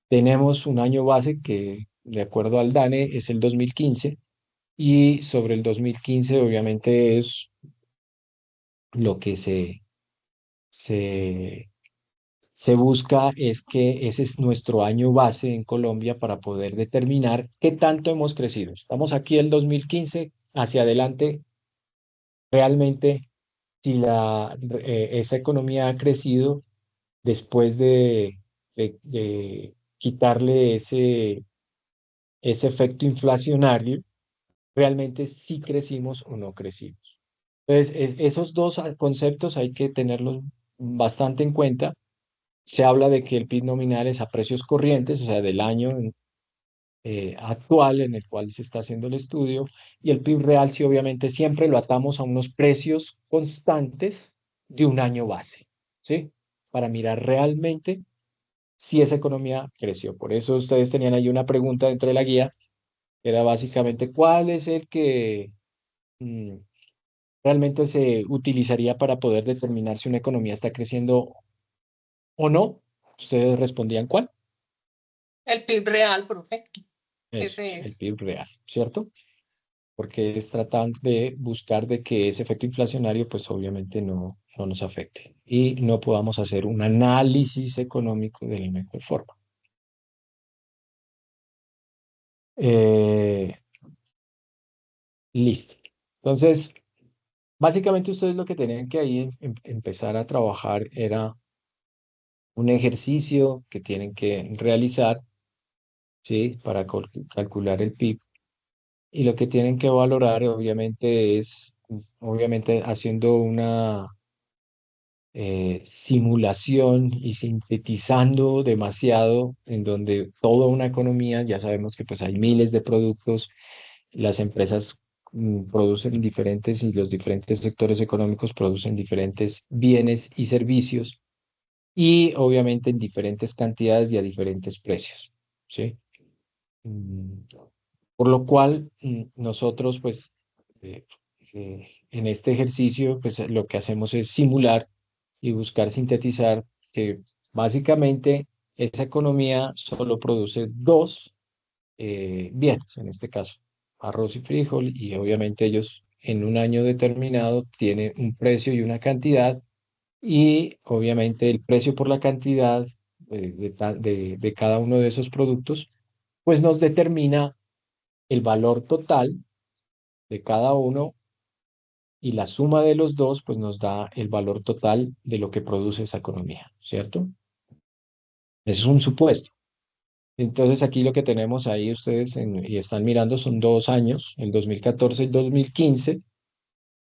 tenemos un año base que, de acuerdo al DANE, es el 2015, y sobre el 2015 obviamente es lo que se, se busca es que ese es nuestro año base en Colombia para poder determinar qué tanto hemos crecido. Estamos aquí el 2015, hacia adelante, realmente si esa economía ha crecido después de quitarle ese efecto inflacionario, realmente si crecimos o no crecimos. Entonces, esos dos conceptos hay que tenerlos bastante en cuenta. Se habla de que el PIB nominal es a precios corrientes, o sea, del año actual en el cual se está haciendo el estudio, y el PIB real sí obviamente siempre lo atamos a unos precios constantes de un año base, ¿sí? Para mirar realmente si esa economía creció. Por eso ustedes tenían ahí una pregunta dentro de la guía, que era básicamente cuál es el que mm, realmente se utilizaría para poder determinar si una economía está creciendo o no. Ustedes respondían cuál. El PIB real, profe, Eso, ese el es. PIB real, ¿cierto? Porque es tratar de buscar de que ese efecto inflacionario pues obviamente no nos afecte y no podamos hacer un análisis económico de la mejor forma. Eh, Listo. Entonces, básicamente ustedes lo que tenían que ahí empezar a trabajar era un ejercicio que tienen que realizar, ¿sí? Para calcular el PIB. Y lo que tienen que valorar obviamente es, obviamente haciendo una simulación y sintetizando demasiado, en donde toda una economía, ya sabemos que pues hay miles de productos, las empresas producen diferentes y los diferentes sectores económicos producen diferentes bienes y servicios y obviamente en diferentes cantidades y a diferentes precios, ¿sí? Mm, Por lo cual nosotros pues en este ejercicio pues lo que hacemos es simular y buscar sintetizar que básicamente esa economía solo produce dos bienes, en este caso, arroz y frijol, y obviamente ellos en un año determinado tienen un precio y una cantidad, y obviamente el precio por la cantidad de cada uno de esos productos, pues nos determina el valor total de cada uno y la suma de los dos, pues nos da el valor total de lo que produce esa economía, ¿cierto? Ese es un supuesto. Entonces aquí lo que tenemos ahí ustedes y están mirando son 2 años, el 2014 y 2015,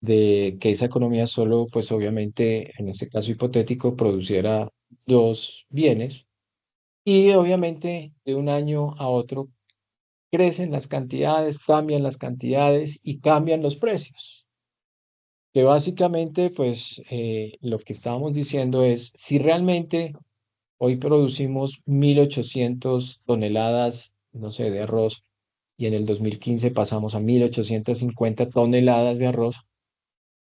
de que esa economía solo, pues obviamente, en este caso hipotético, produciera dos bienes y obviamente de un año a otro crecen las cantidades, cambian las cantidades y cambian los precios. Que básicamente, pues lo que estábamos diciendo es, si realmente hoy producimos 1.800 toneladas, no sé, de arroz, y en el 2015 pasamos a 1.850 toneladas de arroz,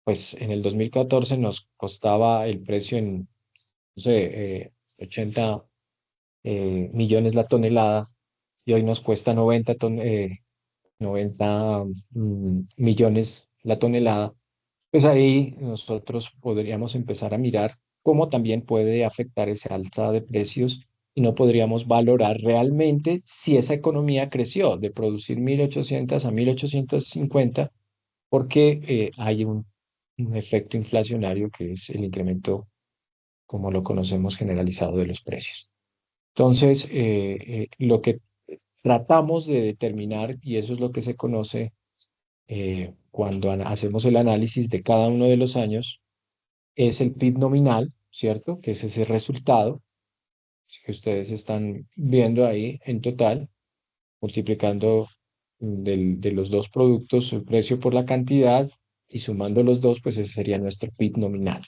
pues en el 2014 nos costaba el precio en, no sé, 80 millones la tonelada, y hoy nos cuesta 90 millones la tonelada. Pues ahí nosotros podríamos empezar a mirar cómo también puede afectar esa alza de precios y no podríamos valorar realmente si esa economía creció de producir 1.800 a 1.850 porque hay un efecto inflacionario que es el incremento, como lo conocemos, generalizado de los precios. Entonces, lo que tratamos de determinar, y eso es lo que se conoce cuando hacemos el análisis de cada uno de los años, es el PIB nominal, ¿cierto? Que es ese resultado que ustedes están viendo ahí en total, multiplicando de los dos productos el precio por la cantidad y sumando los dos, pues ese sería nuestro PIB nominal.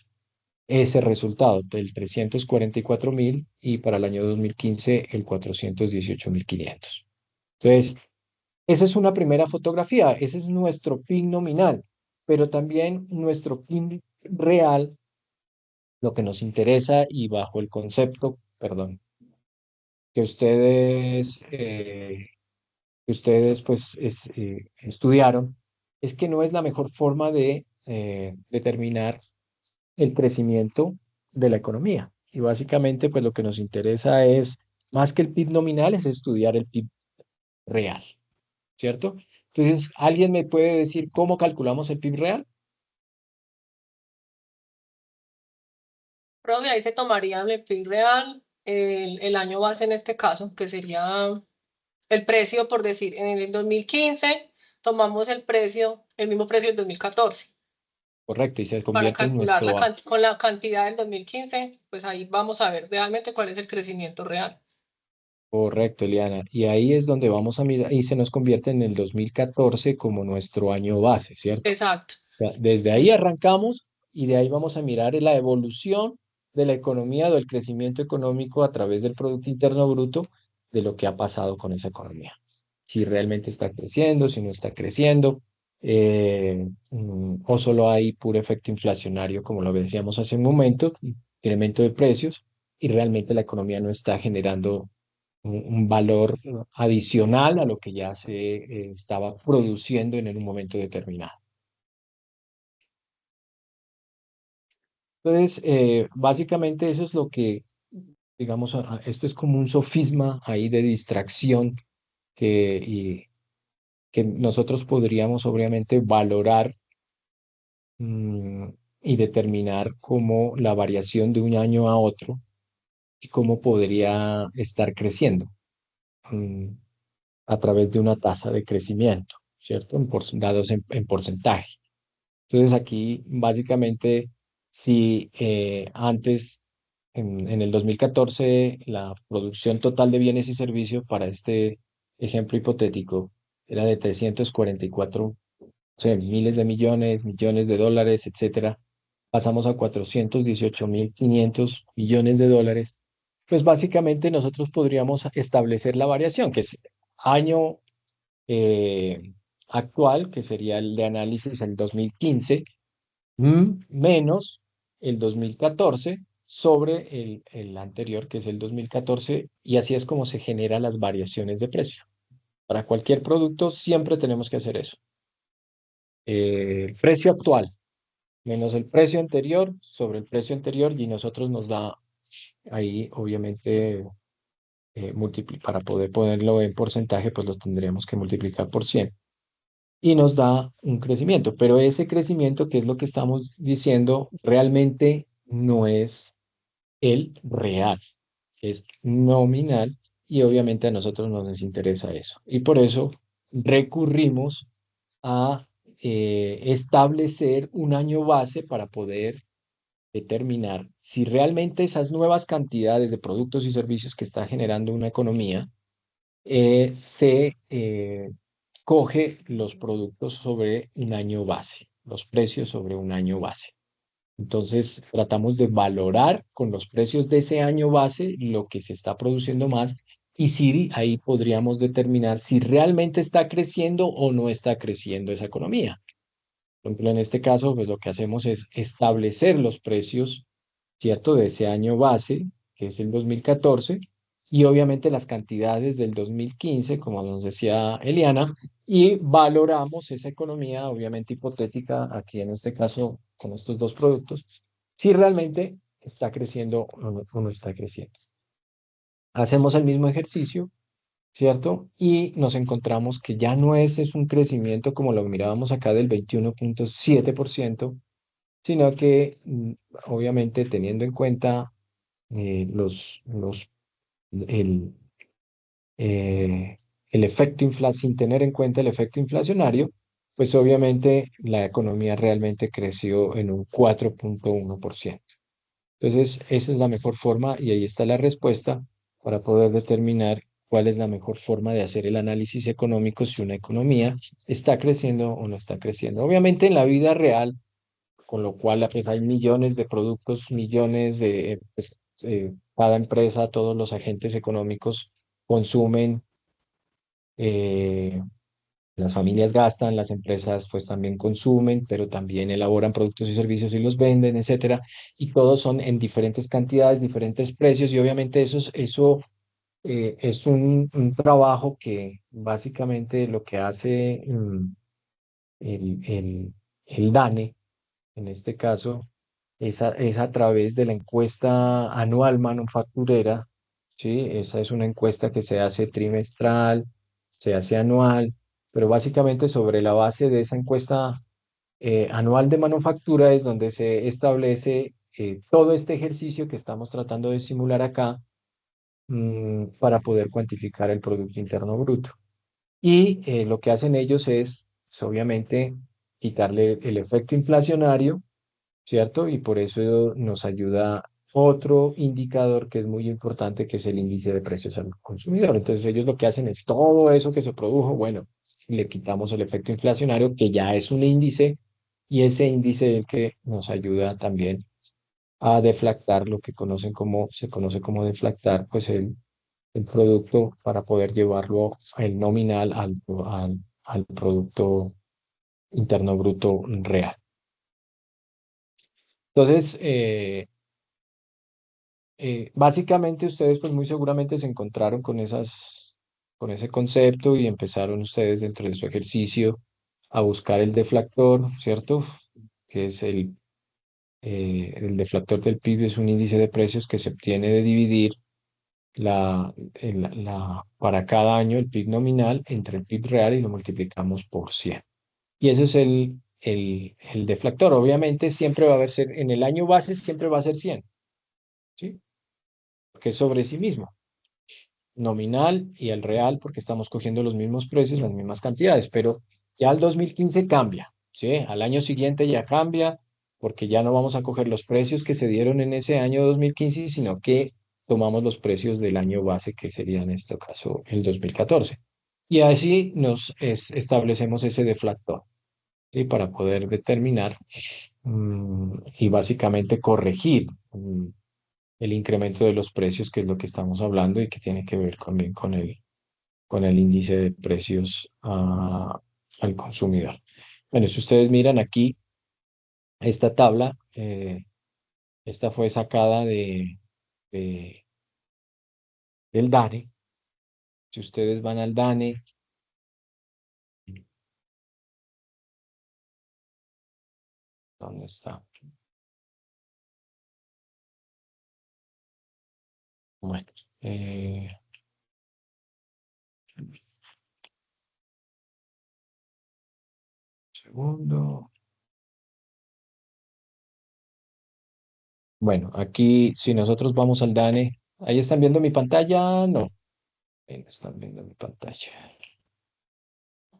Ese resultado del 344.000 y para el año 2015 el 418.500. Entonces, esa es una primera fotografía, ese es nuestro PIB nominal, pero también nuestro PIB real, lo que nos interesa y bajo el concepto, perdón, que ustedes pues estudiaron, es que no es la mejor forma de determinar el crecimiento de la economía. Y básicamente pues lo que nos interesa es, más que el PIB nominal, es estudiar el PIB real, ¿cierto? Entonces, ¿alguien me puede decir cómo calculamos el PIB real? Profe, ahí se tomaría el PIB real, el año base en este caso, que sería el precio, por decir, en el 2015 tomamos el precio, el mismo precio del 2014 Correcto, y se para convierte en calcular nuestro con la cantidad del 2015, pues ahí vamos a ver realmente cuál es el crecimiento real. correcto, Eliana. Y ahí es donde vamos a mirar, y se nos convierte en el 2014 como nuestro año base, ¿cierto? Exacto. Sea, desde ahí arrancamos y de ahí vamos a mirar la evolución de la economía o del crecimiento económico a través del Producto Interno Bruto de lo que ha pasado con esa economía. Si realmente está creciendo, si no está creciendo, o solo hay puro efecto inflacionario, como lo decíamos hace un momento, incremento de precios, y realmente la economía no está generando un valor adicional a lo que ya se estaba produciendo en un momento determinado. Entonces, básicamente eso es lo que, digamos, esto es como un sofisma ahí de distracción y, que nosotros podríamos obviamente valorar mm, y determinar cómo la variación de un año a otro y cómo podría estar creciendo mm, a través de una tasa de crecimiento, ¿cierto? Dados en porcentaje. Entonces aquí básicamente si antes en el 2014 la producción total de bienes y servicios para este ejemplo hipotético era de 344, o sea, miles de millones, millones de dólares, etcétera. Pasamos a 418.500 millones de dólares. Pues básicamente nosotros podríamos establecer la variación, que es año eh, actual, que sería el de análisis el 2015, menos el 2014 sobre el anterior, que es el 2014, y así es como se generan las variaciones de precio. Para cualquier producto siempre tenemos que hacer eso. El precio actual menos el precio anterior sobre el precio anterior y nosotros nos da ahí obviamente para poder ponerlo en porcentaje, pues lo tendríamos que multiplicar por 100 y nos da un crecimiento. Pero ese crecimiento, que es lo que estamos diciendo, realmente no es el real, es nominal y obviamente a nosotros no nos interesa eso. Y por eso recurrimos a establecer un año base para poder determinar si realmente esas nuevas cantidades de productos y servicios que está generando una economía se coge los productos sobre un año base, los precios sobre un año base. Entonces, tratamos de valorar con los precios de ese año base lo que se está produciendo más y si ahí podríamos determinar si realmente está creciendo o no está creciendo esa economía. Por ejemplo, en este caso, pues lo que hacemos es establecer los precios, ¿cierto? De ese año base, que es el 2014, y obviamente las cantidades del 2015, como nos decía Eliana, y valoramos esa economía, obviamente hipotética, aquí en este caso con estos dos productos, si realmente está creciendo o no está creciendo. Hacemos el mismo ejercicio, ¿cierto? Y nos encontramos que ya no es un crecimiento como lo mirábamos acá del 21,7%, sino que obviamente teniendo en cuenta el, el efecto sin tener en cuenta el efecto inflacionario, pues obviamente la economía realmente creció en un 4,1%. Entonces, esa es la mejor forma y ahí está la respuesta para poder determinar cuál es la mejor forma de hacer el análisis económico si una economía está creciendo o no está creciendo. Obviamente en la vida real, con lo cual pues hay millones de productos, millones de, pues, cada empresa, todos los agentes económicos consumen, eh, las familias gastan, las empresas pues también consumen, pero también elaboran productos y servicios y los venden, etcétera, y todos son en diferentes cantidades, diferentes precios, y obviamente eso es un trabajo que básicamente lo que hace el, el, el DANE, en este caso, es a través de la encuesta anual manufacturera, ¿sí? Esa es una encuesta que se hace trimestral, se hace anual, pero básicamente sobre la base de esa encuesta anual de manufactura es donde se establece todo este ejercicio que estamos tratando de simular acá para poder cuantificar el Producto Interno Bruto. Y lo que hacen ellos es, pues, obviamente, quitarle el efecto inflacionario, ¿cierto? Y por eso nos ayuda otro indicador que es muy importante, que es el índice de precios al consumidor. Entonces ellos lo que hacen es todo eso que se produjo, bueno, le quitamos el efecto inflacionario, que ya es un índice, y ese índice es el que nos ayuda también a deflactar lo que se conoce como deflactar, pues el producto para poder llevarlo el nominal al Producto Interno Bruto real. Entonces, básicamente ustedes pues muy seguramente se encontraron con ese concepto y empezaron ustedes dentro de su ejercicio a buscar el deflactor, ¿cierto? Que es el deflactor del PIB, es un índice de precios que se obtiene de dividir para cada año el PIB nominal entre el PIB real y lo multiplicamos por 100. Y ese es el deflactor. Obviamente siempre va a haber en el año base siempre va a ser 100, ¿sí? Porque es sobre sí mismo, nominal y el real, porque estamos cogiendo los mismos precios, las mismas cantidades, pero ya al 2015 cambia, ¿sí? Al año siguiente ya cambia, porque ya no vamos a coger los precios que se dieron en ese año 2015, sino que tomamos los precios del año base, que sería en este caso el 2014. Y así establecemos ese deflactor, ¿sí? Para poder determinar y básicamente corregir el incremento de los precios, que es lo que estamos hablando y que tiene que ver también con el índice de precios al consumidor. Bueno, si ustedes miran aquí, esta tabla, esta fue sacada de- del DANE. Si ustedes van al DANE, ¿dónde está? Bueno, eh, segundo. Bueno, aquí si nosotros vamos al DANE, ahí están viendo mi pantalla, no, ahí no están viendo mi pantalla.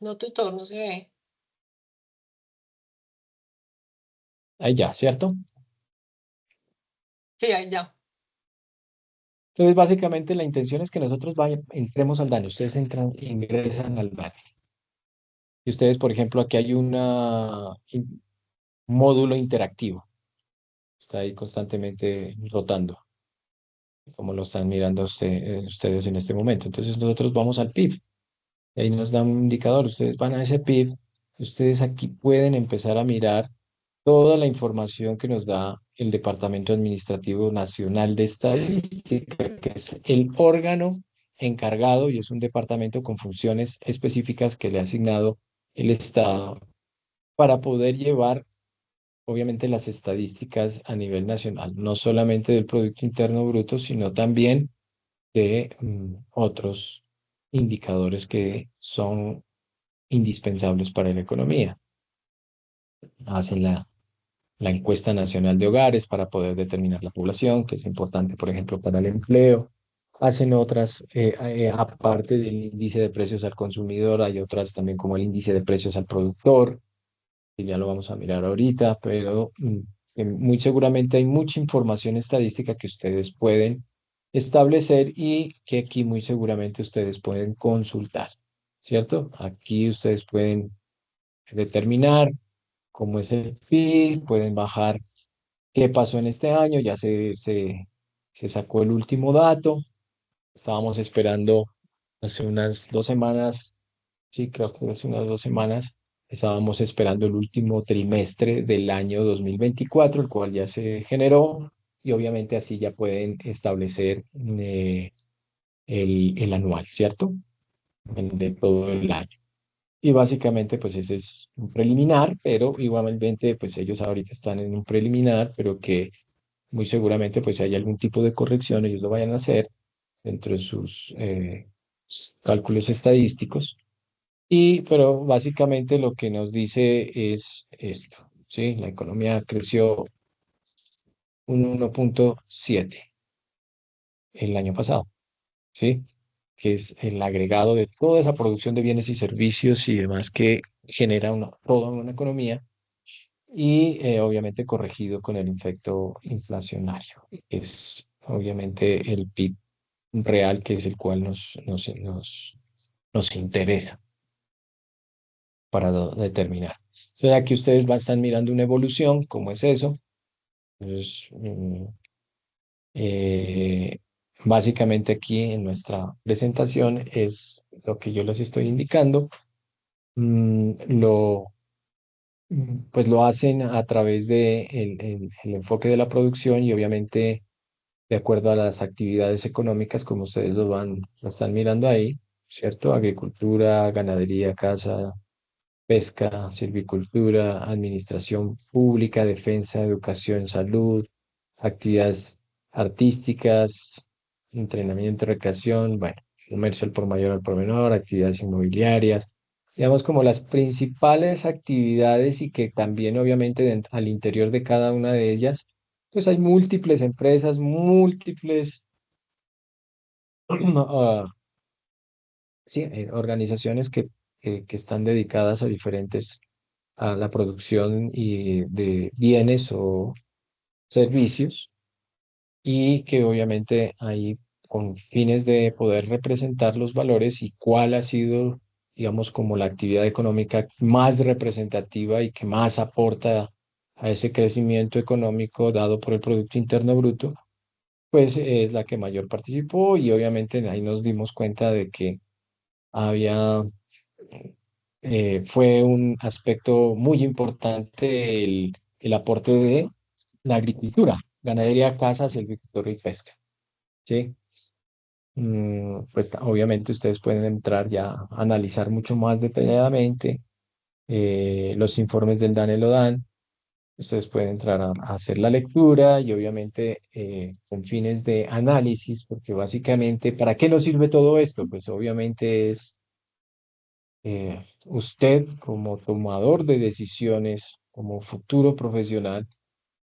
No, tutor, no se ve. Ahí ya, ¿cierto? Sí, ahí ya. Entonces, básicamente la intención es que nosotros entremos al DANE, ustedes entran, ingresan al DANE. Y ustedes, por ejemplo, aquí hay un módulo interactivo, está ahí constantemente rotando, como lo están mirando ustedes en este momento. Entonces, nosotros vamos al PIB. Y ahí nos da un indicador. Ustedes van a ese PIB, ustedes aquí pueden empezar a mirar toda la información que nos da el Departamento Administrativo Nacional de Estadística, que es el órgano encargado y es un departamento con funciones específicas que le ha asignado el Estado para poder llevar, obviamente, las estadísticas a nivel nacional, no solamente del Producto Interno Bruto, sino también de otros indicadores que son indispensables para la economía. Hacen la encuesta nacional de hogares para poder determinar la población, que es importante, por ejemplo, para el empleo. Hacen otras, aparte del índice de precios al consumidor, hay otras también como el índice de precios al productor, que ya lo vamos a mirar ahorita, pero muy seguramente hay mucha información estadística que ustedes pueden establecer y que aquí muy seguramente ustedes pueden consultar, ¿cierto? Aquí ustedes pueden determinar cómo es el PIB, pueden bajar qué pasó en este año, ya se sacó el último dato, estábamos esperando hace unas 2 semanas, sí, creo que hace unas 2 semanas, estábamos esperando el último trimestre del año 2024, el cual ya se generó, y obviamente así ya pueden establecer el anual, ¿cierto? El de todo el año. Y básicamente, pues ese es un preliminar, pero igualmente, pues ellos ahorita están en un preliminar, pero que muy seguramente, pues si hay algún tipo de corrección, ellos lo vayan a hacer dentro de sus cálculos estadísticos. Y, pero básicamente lo que nos dice es esto, ¿sí? La economía creció un 1,7 el año pasado, ¿sí? Que es el agregado de toda esa producción de bienes y servicios y demás que genera toda una economía y obviamente corregido con el efecto inflacionario. Es obviamente el PIB real que es el cual nos interesa para determinar. Entonces aquí ustedes están mirando una evolución, ¿cómo es eso? Entonces, eh, básicamente aquí en nuestra presentación es lo que yo les estoy indicando. Mm, lo, pues lo hacen a través de el enfoque de la producción y obviamente de acuerdo a las actividades económicas, como ustedes lo están mirando ahí, ¿cierto? Agricultura, ganadería, caza, pesca, silvicultura, administración pública, defensa, educación, salud, actividades artísticas, entrenamiento, recreación, bueno, comercio al por mayor al por menor, actividades inmobiliarias, digamos como las principales actividades y que también obviamente al interior de cada una de ellas, pues hay múltiples empresas, múltiples ah, sí, organizaciones que están dedicadas a diferentes a la producción y de bienes o servicios y que obviamente hay con fines de poder representar los valores y cuál ha sido, digamos, como la actividad económica más representativa y que más aporta a ese crecimiento económico dado por el Producto Interno Bruto, pues es la que mayor participó y obviamente ahí nos dimos cuenta de que había fue un aspecto muy importante el aporte de la agricultura, ganadería, caza, silvicultura y pesca, ¿sí? Pues obviamente ustedes pueden entrar ya a analizar mucho más detalladamente. Los informes del DANE lo dan. Ustedes pueden entrar a hacer la lectura y obviamente con fines de análisis, porque básicamente, ¿para qué nos sirve todo esto? Pues obviamente es usted como tomador de decisiones, como futuro profesional,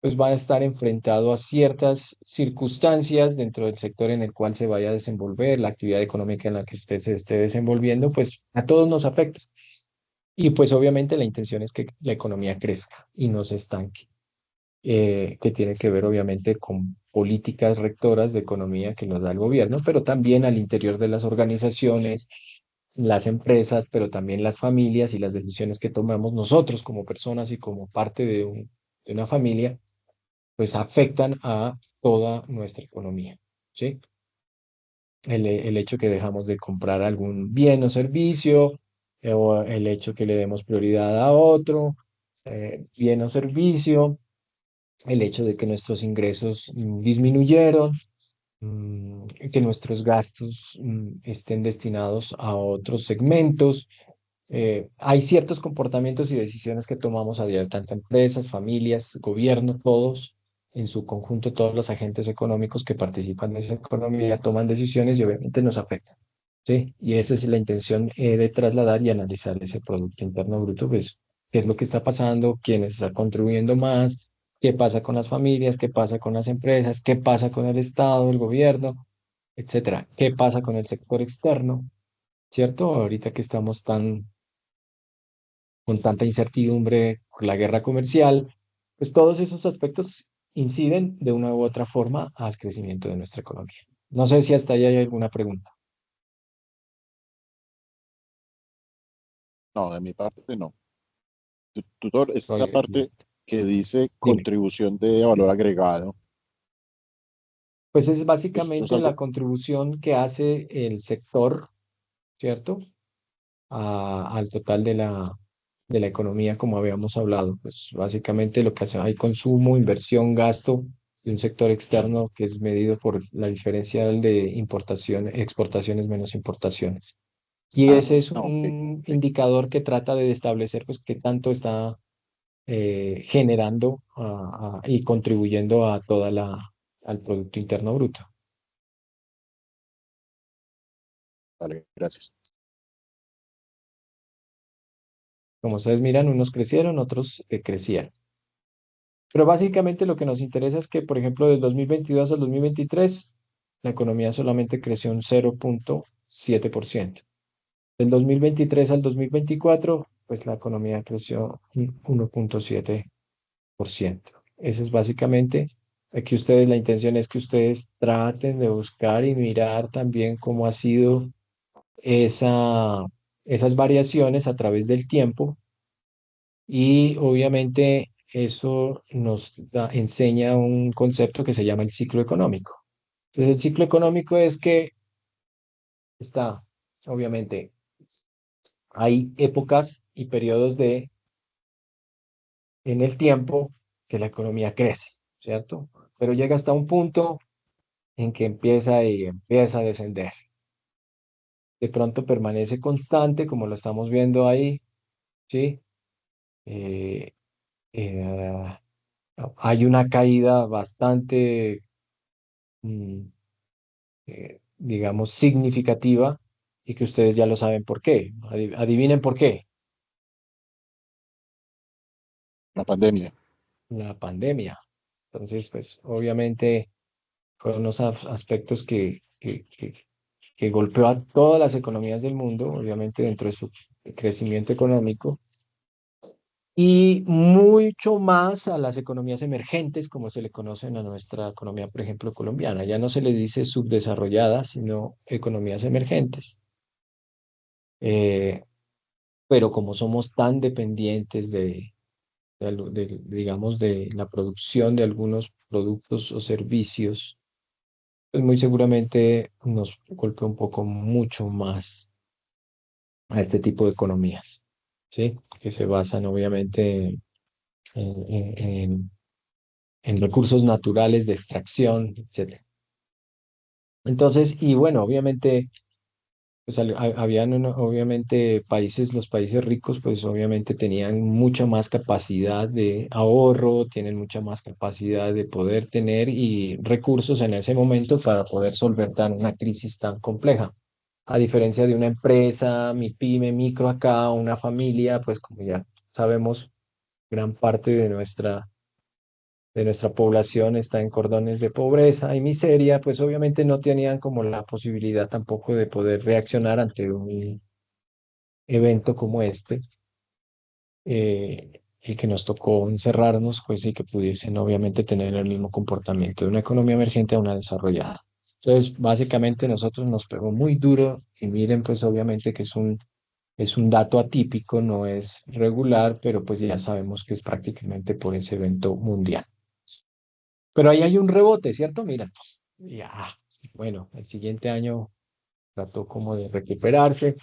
pues va a estar enfrentado a ciertas circunstancias dentro del sector en el cual se vaya a desenvolver, la actividad económica en la que usted se esté desenvolviendo, pues a todos nos afecta. Y pues obviamente la intención es que la economía crezca y no se estanque, que tiene que ver obviamente con políticas rectoras de economía que nos da el gobierno, pero también al interior de las organizaciones, las empresas, pero también las familias y las decisiones que tomamos nosotros como personas y como parte de una familia, pues afectan a toda nuestra economía, ¿sí? El hecho que dejamos de comprar algún bien o servicio, o el hecho que le demos prioridad a otro bien o servicio, el hecho de que nuestros ingresos disminuyeron, que nuestros gastos estén destinados a otros segmentos. Hay ciertos comportamientos y decisiones que tomamos a diario, tanto empresas, familias, gobierno, todos, en su conjunto, todos los agentes económicos que participan de esa economía toman decisiones y obviamente nos afectan, ¿sí? Y esa es la intención de trasladar y analizar ese Producto Interno Bruto, pues, qué es lo que está pasando, quiénes están contribuyendo más, qué pasa con las familias, qué pasa con las empresas, qué pasa con el Estado, el gobierno, etcétera, qué pasa con el sector externo, ¿cierto? Ahorita que estamos con tanta incertidumbre por la guerra comercial, pues todos esos aspectos inciden de una u otra forma al crecimiento de nuestra economía. No sé si hasta ahí hay alguna pregunta. No, de mi parte no. Tutor, esa Oye, parte que dice dime. contribución de valor agregado, Pues es esto es básicamente la algo, contribución que hace el sector, ¿cierto? Al total de la economía, como habíamos hablado. Pues básicamente lo que hace, hay consumo, inversión, gasto de un sector externo que es medido por la diferencial de importación, exportaciones menos importaciones. Y ese es ok, un ok, indicador que trata de establecer pues qué tanto está generando y contribuyendo a al Producto Interno Bruto. vale, gracias. Como ustedes miran, unos crecieron, otros crecieron. Pero básicamente lo que nos interesa es que, por ejemplo, del 2022 al 2023, la economía solamente creció un 0,7%. Del 2023 al 2024, pues la economía creció un 1,7%. Eso es básicamente aquí ustedes, la intención es que ustedes traten de buscar y mirar también cómo ha sido esa, esas variaciones a través del tiempo y obviamente eso enseña un concepto que se llama el ciclo económico. Entonces, el ciclo económico es que está, obviamente, hay épocas y periodos en el tiempo que la economía crece, ¿cierto? Pero llega hasta un punto en que empieza a descender. De pronto permanece constante, como lo estamos viendo ahí, ¿sí? Eh, eh, Hay una caída bastante, mm, digamos, significativa y que ustedes ya lo saben por qué. Adivinen por qué. La pandemia, La pandemia. Entonces, pues obviamente fueron unos aspectos que golpeó a todas las economías del mundo, obviamente dentro de su crecimiento económico, y mucho más a las economías emergentes, como se le conocen a nuestra economía, por ejemplo, colombiana. Ya no se le dice subdesarrolladas, sino economías emergentes. Eh, pero como somos tan dependientes digamos, de la producción de algunos productos o servicios, pues muy seguramente nos golpea un poco mucho más a este tipo de economías, ¿sí? Que se basan obviamente en recursos naturales de extracción, etcétera. Entonces, y bueno, obviamente pues habían obviamente países, los países ricos, pues obviamente tenían mucha más capacidad de ahorro, tienen mucha más capacidad de poder tener y recursos en ese momento para poder solventar una crisis tan compleja. A diferencia de una empresa, mi pyme, micro acá, una familia, pues como ya sabemos, gran parte de nuestra población está en cordones de pobreza y miseria, pues obviamente no tenían como la posibilidad tampoco de poder reaccionar ante un evento como este, y que nos tocó encerrarnos, pues sí que pudiesen obviamente tener el mismo comportamiento de una economía emergente a una desarrollada. Entonces, básicamente nosotros nos pegó muy duro y miren, pues obviamente que es un dato atípico, no es regular, pero pues ya sabemos que es prácticamente por ese evento mundial. Pero ahí hay un rebote, ¿cierto? Mira, ya, bueno, el siguiente año trató como de recuperarse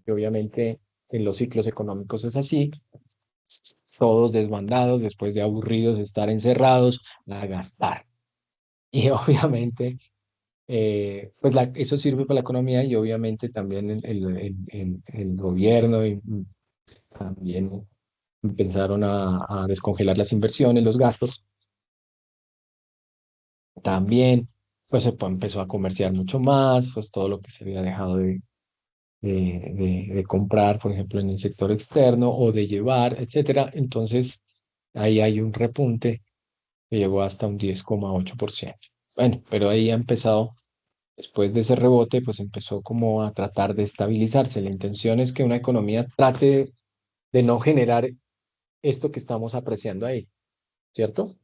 y obviamente en los ciclos económicos es así, todos desbandados después de aburridos de estar encerrados a gastar. Y obviamente, pues eso sirve para la economía y obviamente también el gobierno y también empezaron a descongelar las inversiones, los gastos. También, pues empezó a comerciar mucho más, pues todo lo que se había dejado de comprar, por ejemplo, en el sector externo o de llevar, etcétera. Entonces, ahí hay un repunte que llegó hasta un 10,8%. Bueno, pero ahí ha empezado, después de ese rebote, pues empezó como a tratar de estabilizarse. La intención es que una economía trate de no generar esto que estamos apreciando ahí, ¿cierto?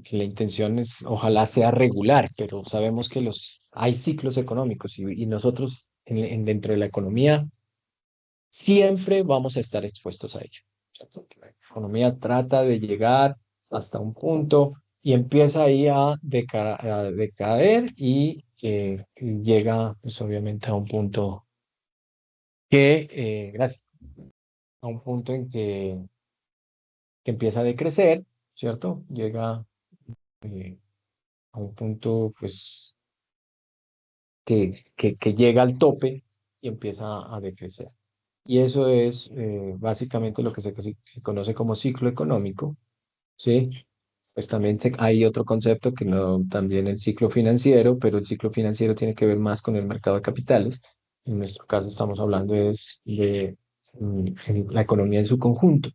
Que la intención es, ojalá sea regular, pero sabemos que hay ciclos económicos y nosotros dentro de la economía siempre vamos a estar expuestos a ello. ¿Cierto? La economía trata de llegar hasta un punto y empieza ahí a decaer y llega pues obviamente a un punto gracias, a un punto en que empieza a decrecer, ¿cierto? Llega eh, a un punto pues que llega al tope y empieza a decrecer. Y eso es básicamente lo que se conoce como ciclo económico, ¿sí? Pues también hay otro concepto que no, también el ciclo financiero, pero el ciclo financiero tiene que ver más con el mercado de capitales. En nuestro caso estamos hablando de la economía en su conjunto,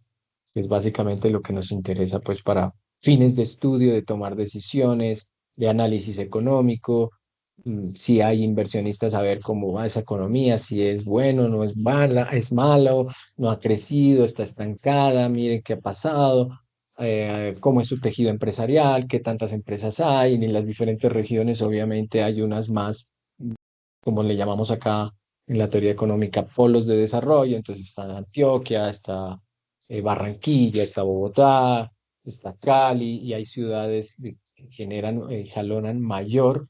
que es básicamente lo que nos interesa pues para fines de estudio, de tomar decisiones, de análisis económico, si hay inversionistas a ver cómo va esa economía, si es bueno, no es mala, es malo, no ha crecido, está estancada, miren qué ha pasado, cómo es su tejido empresarial, qué tantas empresas hay, y en las diferentes regiones obviamente hay unas más, como le llamamos acá en la teoría económica, polos de desarrollo. Entonces está Antioquia, está Barranquilla, está Bogotá, está Cali, y hay ciudades que generan, jalonan mayor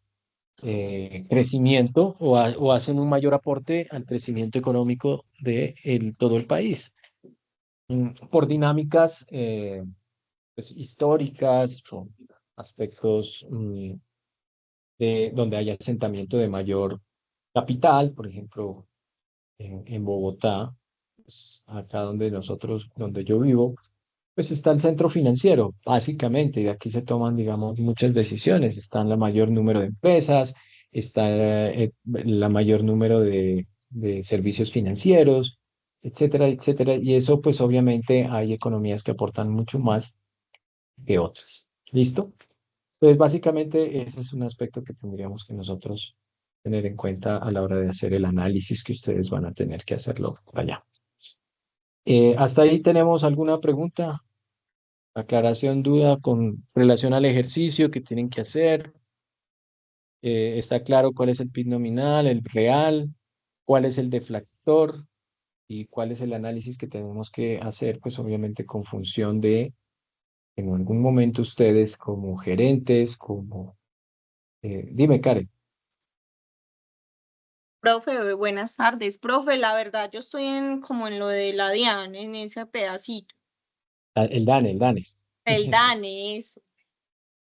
crecimiento o hacen un mayor aporte al crecimiento económico de todo el país. Por dinámicas pues, históricas, con aspectos donde hay asentamiento de mayor capital, por ejemplo, en Bogotá, pues, acá donde yo vivo, pues está el centro financiero, básicamente, y de aquí se toman, digamos, muchas decisiones. Está la mayor número de empresas, está la mayor número de servicios financieros, etcétera, etcétera. Y eso, pues obviamente hay economías que aportan mucho más que otras. ¿Listo? Entonces, básicamente, ese es un aspecto que tendríamos que nosotros tener en cuenta a la hora de hacer el análisis que ustedes van a tener que hacerlo por allá. ¿Hasta ahí tenemos alguna pregunta, aclaración, duda con relación al ejercicio que tienen que hacer? ¿Está claro cuál es el PIB nominal, el real, cuál es el deflactor y cuál es el análisis que tenemos que hacer? Pues obviamente con función de en algún momento ustedes como gerentes, dime, Karen. Profe, buenas tardes. Profe, la verdad, yo estoy como en lo de la DIAN, en ese pedacito. El DANE, el DANE. El DANE, eso.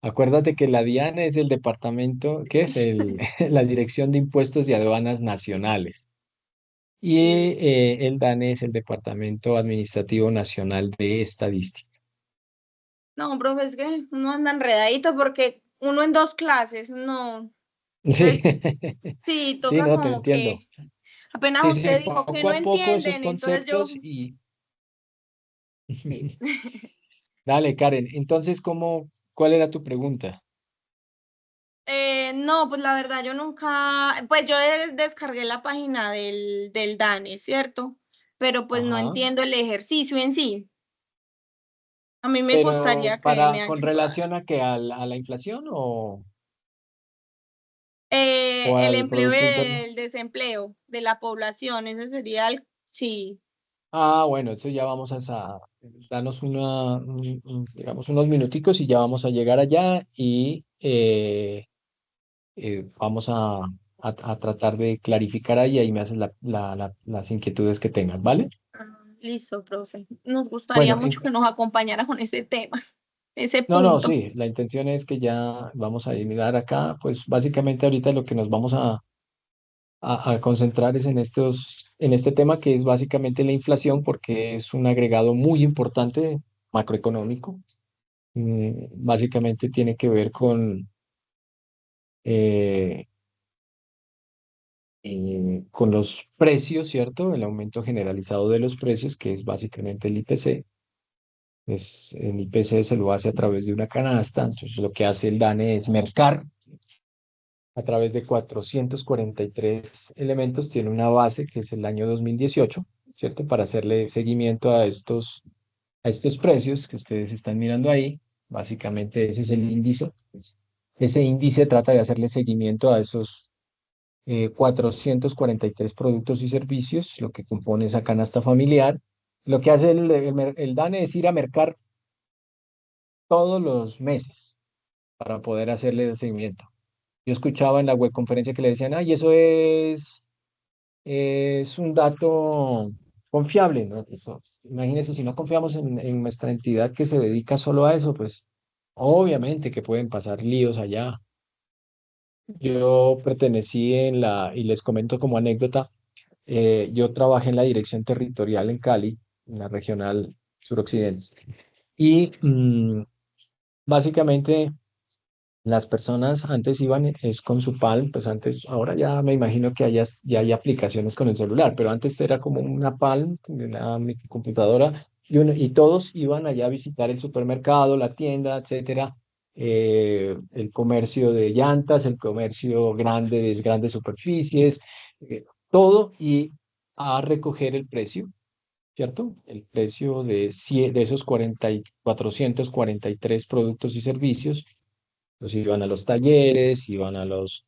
Acuérdate que la DIAN es el departamento, ¿qué es? La Dirección de Impuestos y Aduanas Nacionales. Y Sí. el DANE es el Departamento Administrativo Nacional de Estadística. No, profe, es que uno anda enredadito porque uno en dos clases, no. Sí, Entonces, sí, sí, toca no, te como entiendo. que apenas Sí, sí, usted dijo que poco no a poco esos entienden, entonces yo, conceptos y... sí. Dale, Karen. Entonces, cuál era tu pregunta? No, pues la verdad yo nunca, pues yo descargué la página del DANE, ¿cierto? Pero pues no Ajá. entiendo el ejercicio en sí. A mí me Pero gustaría que me con ayudara. relación a que a la inflación o El al empleo y Producto Interno. el desempleo de la población, ese sería el, sí. Ah, bueno, eso ya vamos danos digamos, unos minuticos y ya vamos a llegar allá y vamos a tratar de clarificar ahí me haces las inquietudes que tengas, ¿vale? Ah, listo, profe. Nos gustaría Bueno, mucho que nos acompañara con ese tema, ese no, no, punto. sí, la intención es que ya vamos a mirar acá, pues básicamente ahorita lo que nos vamos a concentrar es en este tema que es básicamente la inflación, porque es un agregado muy importante macroeconómico. Básicamente tiene que ver eh, con los precios, ¿cierto? El aumento generalizado de los precios, que es básicamente el IPC. El IPC se lo hace a través de una canasta, entonces lo que hace el DANE es mercar a través de 443 elementos, tiene una base que es el año 2018, ¿cierto? Para hacerle seguimiento a estos precios que ustedes están mirando ahí. Básicamente ese es el índice. Ese índice trata de hacerle seguimiento a esos 443 productos y servicios, lo que compone esa canasta familiar. Lo que hace el DANE es ir a mercar todos los meses para poder hacerle el seguimiento. Yo escuchaba en la web conferencia que le decían, ay, eso es un dato confiable, ¿no? Eso, imagínense, si no confiamos en nuestra entidad que se dedica solo a eso, pues obviamente que pueden pasar líos allá. Yo pertenecí y les comento como anécdota, yo trabajé en la dirección territorial en Cali, en la regional suroccidente. Y básicamente las personas antes iban es con su PAL, pues antes, ahora ya me imagino que ya hay aplicaciones con el celular, pero antes era como una PAL, una computadora, y todos iban allá a visitar el supermercado, la tienda, etcétera, el comercio de llantas, el comercio grande de grandes superficies, todo, y a recoger el precio, ¿cierto? El precio de esos 443 productos y servicios. Pues iban a los talleres, iban a los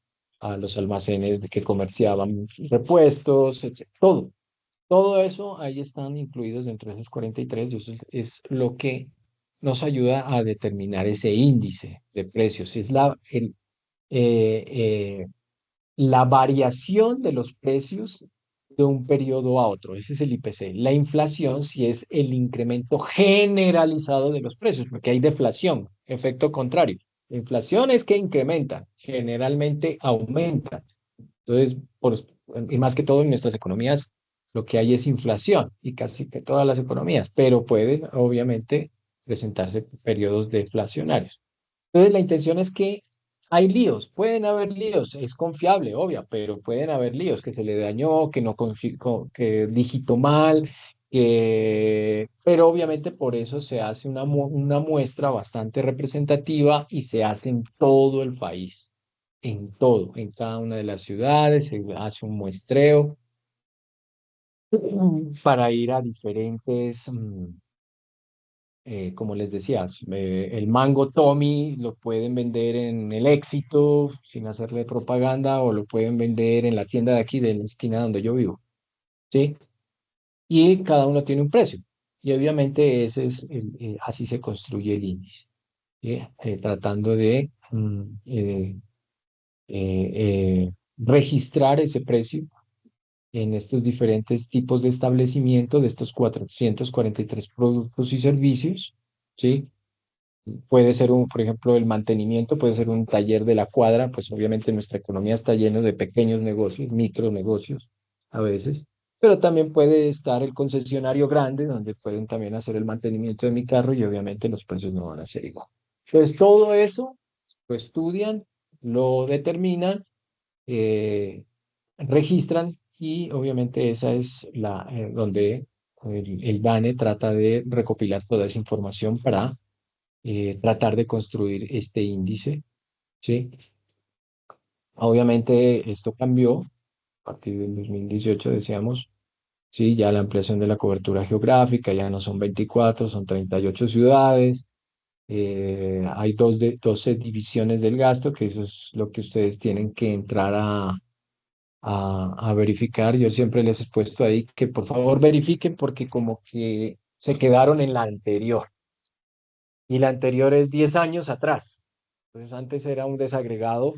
almacenes que comerciaban repuestos, etc. Todo, todo eso ahí están incluidos dentro de esos 43 y eso es lo que nos ayuda a determinar ese índice de precios. Es eh, eh, la variación de los precios de un periodo a otro. Ese es el IPC. La inflación sí es el incremento generalizado de los precios, porque hay deflación, efecto contrario. La inflación es que incrementa, generalmente aumenta. Entonces, y más que todo en nuestras economías, lo que hay es inflación y casi que todas las economías, pero pueden obviamente presentarse periodos deflacionarios. Entonces, la intención es que hay líos, pueden haber líos, es confiable, obvio, pero pueden haber líos, que se le dañó, que no que digitó mal, pero obviamente por eso se hace una muestra bastante representativa y se hace en todo el país, en todo, en cada una de las ciudades, se hace un muestreo para ir a diferentes como les decía, el mango Tommy lo pueden vender en el Éxito sin hacerle propaganda o lo pueden vender en la tienda de aquí de la esquina donde yo vivo, ¿sí? Y cada uno tiene un precio. Y obviamente así se construye el índice, ¿sí? Tratando de registrar ese precio en estos diferentes tipos de establecimiento de estos 443 productos y servicios, ¿sí? Puede ser por ejemplo, el mantenimiento, puede ser un taller de la cuadra, pues obviamente nuestra economía está llena de pequeños negocios, micronegocios a veces, pero también puede estar el concesionario grande, donde pueden también hacer el mantenimiento de mi carro y obviamente los precios no van a ser igual. Entonces, todo eso lo estudian, lo determinan, eh, registran y obviamente esa es donde el DANE trata de recopilar toda esa información para tratar de construir este índice, ¿sí? Obviamente esto cambió a partir del 2018, decíamos, sí, ya la ampliación de la cobertura geográfica, ya no son 24, son 38 ciudades, hay 12 divisiones del gasto, que eso es lo que ustedes tienen que entrar a verificar. Yo siempre les he puesto ahí que por favor verifiquen porque como que se quedaron en la anterior y la anterior es 10 años atrás. Entonces antes era un desagregado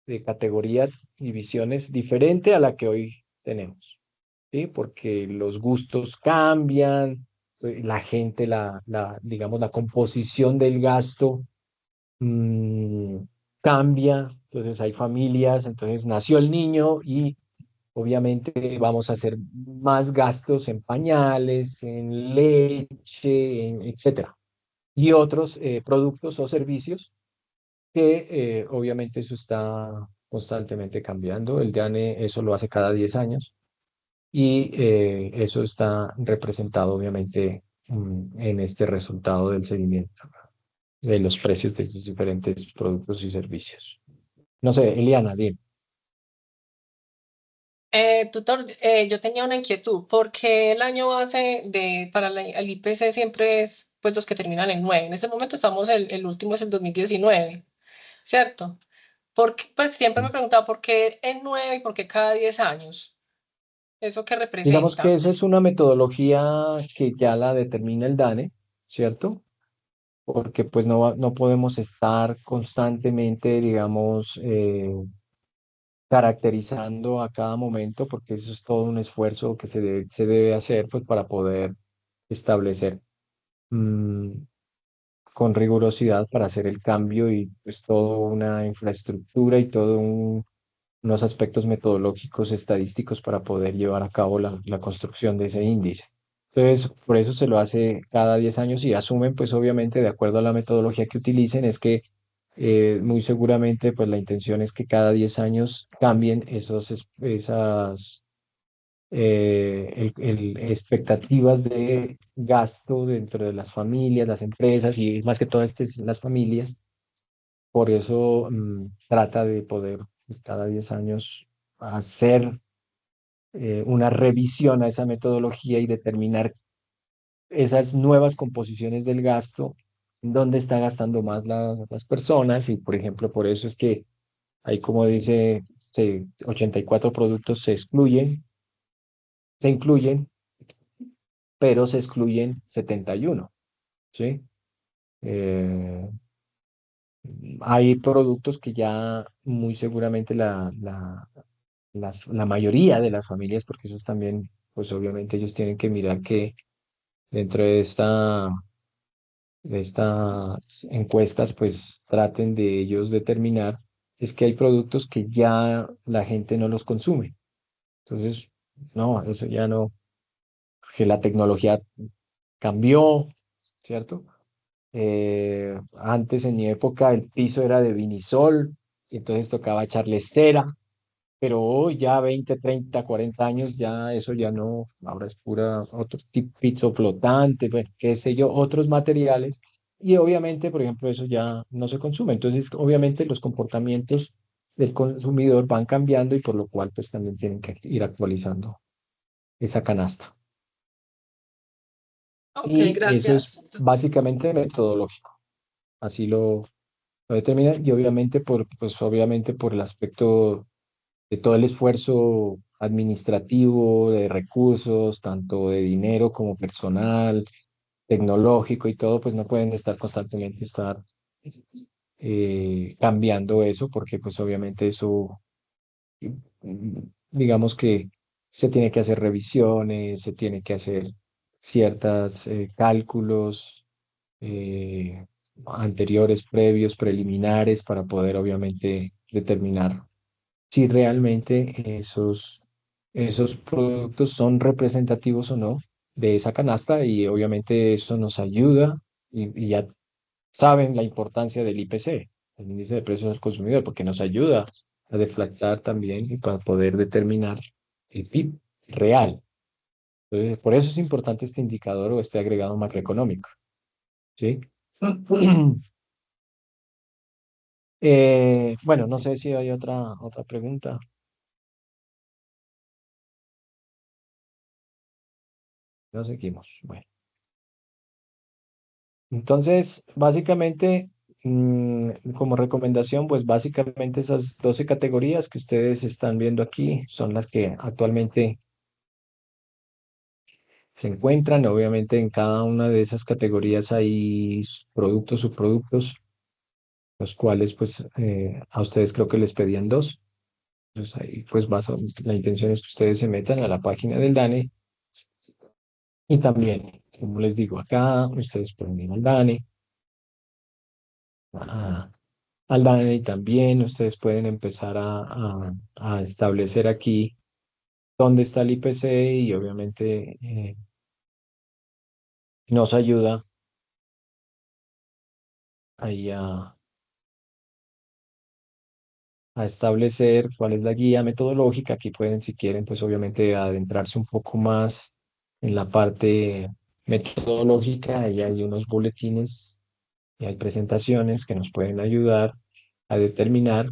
de categorías y visiones diferente a la que hoy tenemos, ¿sí? Porque los gustos cambian, la gente, digamos, la composición del gasto mm, cambia, entonces hay familias, entonces nació el niño y obviamente vamos a hacer más gastos en pañales, en leche, etcétera, y otros productos o servicios que obviamente eso está constantemente cambiando. El DANE eso lo hace cada 10 años y eso está representado obviamente en este resultado del seguimiento de los precios de estos diferentes productos y servicios. No sé, Eliana, dime. Tutor, yo tenía una inquietud, porque el año base para el IPC siempre es pues los que terminan en 9. En este momento estamos, el último es el 2019, ¿cierto? Porque, pues siempre me he preguntado por qué en 9 y por qué cada 10 años. ¿Eso qué Digamos que representa? esa es una metodología que ya la determina el DANE, ¿cierto? Porque pues no podemos estar constantemente, digamos, caracterizando a cada momento, porque eso es todo un esfuerzo que se debe hacer pues, para poder establecer mm, con rigurosidad para hacer el cambio y pues toda una infraestructura y unos aspectos metodológicos estadísticos para poder llevar a cabo la construcción de ese índice. Entonces, por eso se lo hace cada 10 años y asumen, pues obviamente, de acuerdo a la metodología que utilicen, es que muy seguramente, pues la intención es que cada 10 años cambien esas expectativas de gasto dentro de las familias, las empresas y más que todo las familias. Por eso trata de poder pues, cada 10 años hacer una revisión a esa metodología y determinar esas nuevas composiciones del gasto, dónde está gastando más las personas y, por ejemplo, por eso es que hay, como dice, 84 productos se incluyen, pero se excluyen 71, ¿sí? Eh, Hay productos que ya muy seguramente la mayoría de las familias, porque eso es también, pues obviamente ellos tienen que mirar que dentro de estas encuestas, pues traten de ellos determinar, es que hay productos que ya la gente no los consume. Entonces, no, eso ya no, que la tecnología cambió, ¿cierto? Antes en mi época el piso era de vinisol, y entonces tocaba echarle cera, pero hoy ya 20 30 40 años ya eso ya no, ahora es pura otro tipo piso flotante, bueno, qué sé yo, otros materiales, y obviamente, por ejemplo, eso ya no se consume. Entonces, obviamente los comportamientos del consumidor van cambiando y por lo cual pues también tienen que ir actualizando esa canasta. Ok, Y eso es gracias. básicamente metodológico. Así lo determina y obviamente pues obviamente por el aspecto de todo el esfuerzo administrativo, de recursos, tanto de dinero como personal, tecnológico y todo, pues no pueden estar constantemente cambiando eso porque pues obviamente eso, digamos que se tiene que hacer revisiones, se tiene que hacer ciertos cálculos, anteriores, previos, preliminares, para poder obviamente determinar si realmente esos productos son representativos o no de esa canasta y obviamente eso nos ayuda y ya saben la importancia del IPC, el índice de precios al consumidor, porque nos ayuda a deflactar también y para poder determinar el PIB real. Entonces, por eso es importante este indicador o este agregado macroeconómico, ¿sí? Bueno, no sé si hay otra pregunta. No seguimos. Bueno, entonces, básicamente, como recomendación, pues básicamente esas 12 categorías que ustedes están viendo aquí son las que actualmente se encuentran. Obviamente en cada una de esas categorías hay productos, subproductos, los cuales pues a ustedes creo que les pedían dos. Entonces ahí pues la intención es que ustedes se metan a la página del DANE y también, como les digo acá, ustedes pueden ir a- al DANE y también ustedes pueden empezar a establecer aquí dónde está el IPC y obviamente nos ayuda ahí a establecer cuál es la guía metodológica. Aquí pueden, si quieren, pues obviamente adentrarse un poco más en la parte metodológica. Ahí hay unos boletines y hay presentaciones que nos pueden ayudar a determinar.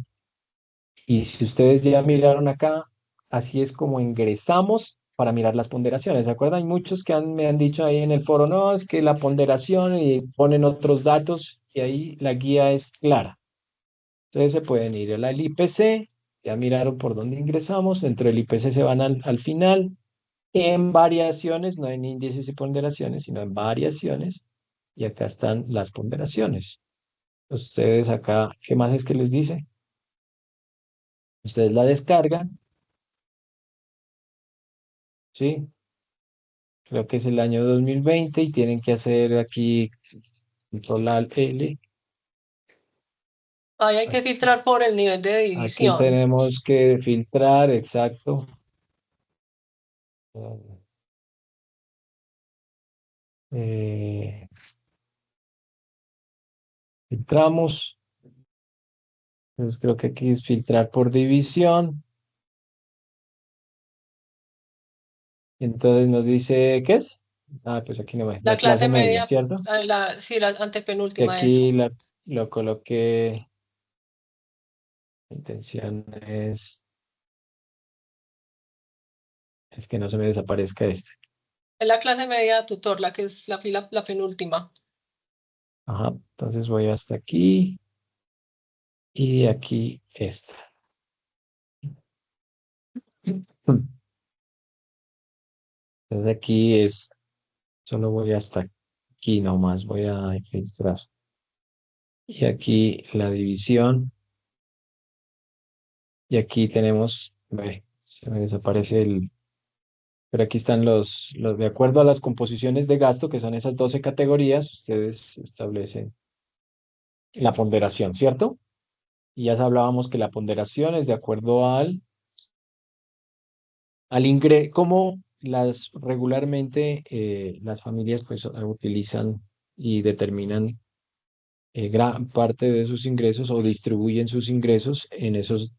Y si ustedes ya miraron acá, así es como ingresamos para mirar las ponderaciones. ¿Se acuerdan? Hay muchos que me han dicho ahí en el foro, no, es que la ponderación y ponen otros datos y ahí la guía es clara. Entonces se pueden ir al IPC, ya miraron por dónde ingresamos, dentro del IPC se van al final, en variaciones, no en índices y ponderaciones, sino en variaciones, y acá están las ponderaciones. Ustedes acá, ¿qué más es que les dice? Ustedes la descargan, ¿sí? Creo que es el año 2020 y tienen que hacer aquí control alt L. Ahí hay que filtrar por el nivel de Aquí división. tenemos que filtrar, exacto. Eh, filtramos. Entonces creo que aquí es filtrar por división. Entonces nos dice, ¿qué es? Ah, pues aquí no ve, La la clase clase media, media, ¿cierto? sí, la Que antepenúltima, eso. aquí lo coloqué. La intención es que no se me desaparezca este. Es la clase media tutor, la que es la fila, la penúltima. Ajá, entonces voy hasta aquí y aquí esta. Entonces aquí solo voy hasta aquí nomás, voy a filtrar. Y aquí la división. Y aquí tenemos, se me desaparece pero aquí están de acuerdo a las composiciones de gasto, que son esas 12 categorías, ustedes establecen la ponderación, ¿cierto? Y ya hablábamos que la ponderación es de acuerdo al ingreso, como regularmente las familias pues utilizan y determinan gran parte de sus ingresos o distribuyen sus ingresos en esos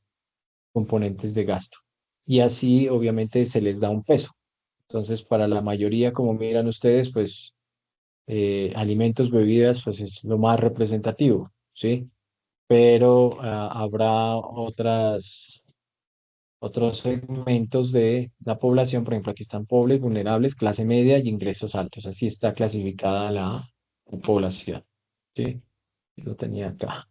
componentes de gasto. Y así obviamente se les da un peso. Entonces, para la mayoría, como miran ustedes, pues alimentos, bebidas, pues es lo más representativo, ¿sí? Pero habrá otros segmentos de la población, por ejemplo, aquí están pobres, vulnerables, clase media y ingresos altos. Así está clasificada la población, ¿sí? Lo tenía acá.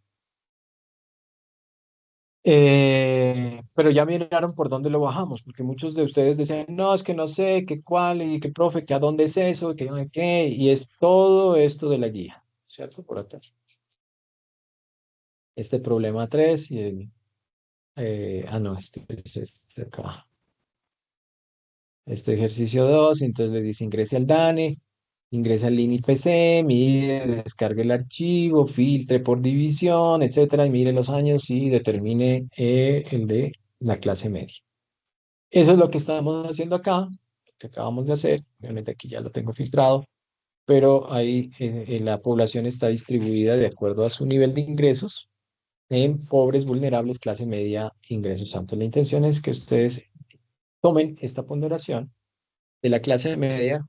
Pero ya miraron por dónde lo bajamos, porque muchos de ustedes decían, no, es que no sé, qué cuál, y qué profe, que a dónde es eso, que no sé qué, y es todo esto de la guía, ¿cierto? Por acá. Este problema 3 y no, este acá. Este ejercicio 2 entonces le dice ingrese al DANE, Ingresa al INPC, mire, descargue el archivo, filtre por división, etcétera, y mire los años y determine el de la clase media. Eso es lo que estamos haciendo acá, lo que acabamos de hacer. Obviamente aquí ya lo tengo filtrado, pero ahí la población está distribuida de acuerdo a su nivel de ingresos en pobres, vulnerables, clase media, ingresos altos. La intención es que ustedes tomen esta ponderación de la clase media,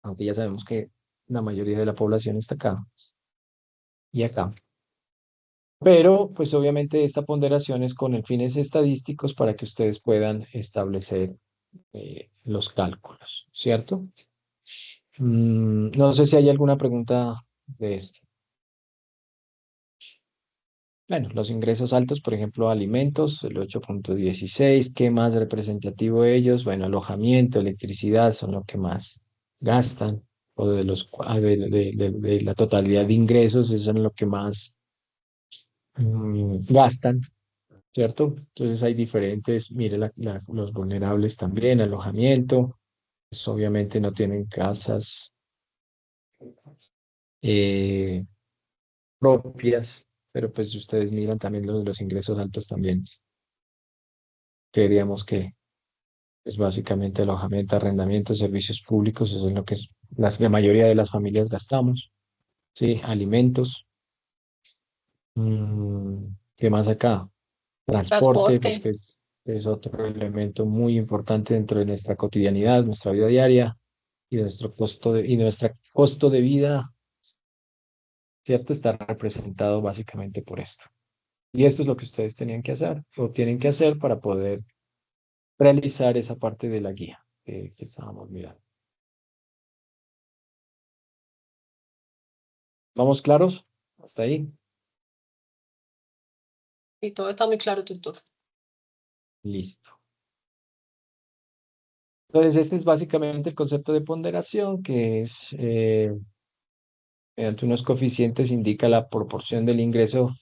aunque ya sabemos que la mayoría de la población está acá y acá. Pero, pues obviamente esta ponderación es con el fines estadísticos para que ustedes puedan establecer los cálculos, ¿cierto? No sé si hay alguna pregunta de esto. Bueno, los ingresos altos, por ejemplo, alimentos, el 8.16. ¿Qué más representativo de ellos? Bueno, alojamiento, electricidad son lo que más gastan, o de los de la totalidad de ingresos, eso es lo que más gastan, ¿cierto? Entonces hay diferentes, mire, los vulnerables también, alojamiento, pues obviamente no tienen casas eh, propias, pero pues si ustedes miran también los ingresos altos también, creeríamos que es básicamente alojamiento, arrendamiento, servicios públicos, eso es lo que es, la mayoría de las familias gastamos, ¿sí? Alimentos, ¿qué más acá? Transporte, Transporte. porque es otro elemento muy importante dentro de nuestra cotidianidad, nuestra vida diaria y nuestro y nuestro costo de vida, ¿cierto? Está representado básicamente por esto. Y esto es lo que ustedes tenían que hacer o tienen que hacer para poder realizar esa parte de la guía que estábamos mirando. ¿Vamos claros? Hasta ahí. Y todo está muy claro, tutor. Listo. Entonces, este es básicamente el concepto de ponderación, que es, mediante unos coeficientes, indica la proporción del ingreso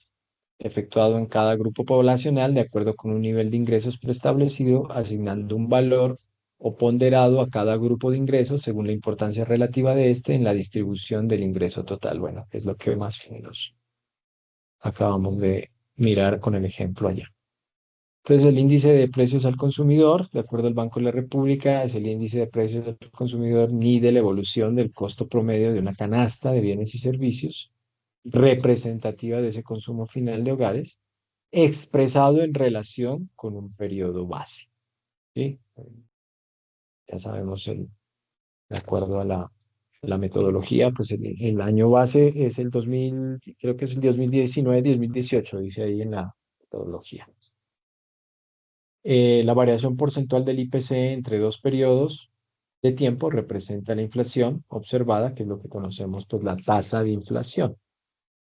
efectuado en cada grupo poblacional de acuerdo con un nivel de ingresos preestablecido, asignando un valor o ponderado a cada grupo de ingresos según la importancia relativa de este en la distribución del ingreso total. Bueno, es lo que más o menos acabamos de mirar con el ejemplo allá. Entonces, el índice de precios al consumidor, de acuerdo al Banco de la República, es el índice de precios al consumidor, mide la evolución del costo promedio de una canasta de bienes y servicios representativa de ese consumo final de hogares, expresado en relación con un periodo base. ¿Sí? Ya sabemos, de acuerdo a la metodología, pues el año base es el 2000, creo que es el 2019-2018, dice ahí en la metodología. La variación porcentual del IPC entre dos periodos de tiempo representa la inflación observada, que es lo que conocemos, pues la tasa de inflación.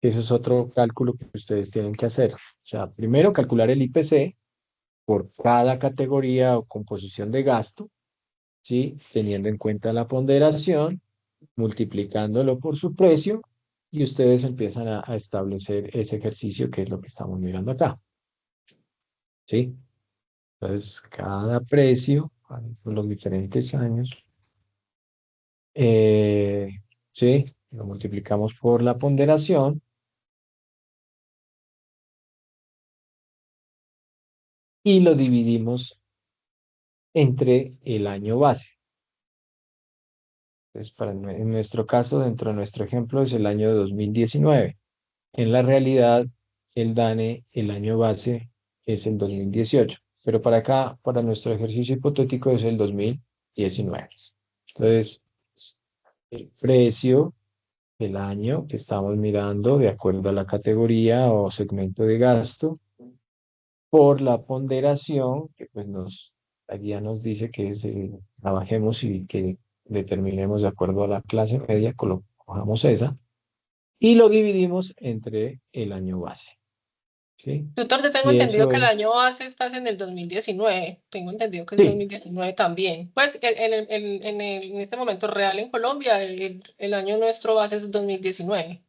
Ese es otro cálculo que ustedes tienen que hacer. O sea, primero calcular el IPC por cada categoría o composición de gasto, ¿sí? Teniendo en cuenta la ponderación, multiplicándolo por su precio, y ustedes empiezan a establecer ese ejercicio que es lo que estamos mirando acá, ¿sí? Entonces, cada precio, por los diferentes años, eh, ¿sí? Lo multiplicamos por la ponderación y lo dividimos entre el año base. Entonces, en nuestro caso, dentro de nuestro ejemplo, es el año 2019. En la realidad, el DANE, el año base, es el 2018. Pero para acá, para nuestro ejercicio hipotético, es el 2019. Entonces, el precio del año que estamos mirando, de acuerdo a la categoría o segmento de gasto, por la ponderación, que pues la guía nos dice que es, trabajemos y que determinemos de acuerdo a la clase media, cojamos esa, y lo dividimos entre el año base, ¿sí? Tutor, te tengo Y entendido eso que el es, año base estás en el 2019. Tengo entendido que es sí, 2019 también. Pues en este momento real en Colombia, el año nuestro base es 2019.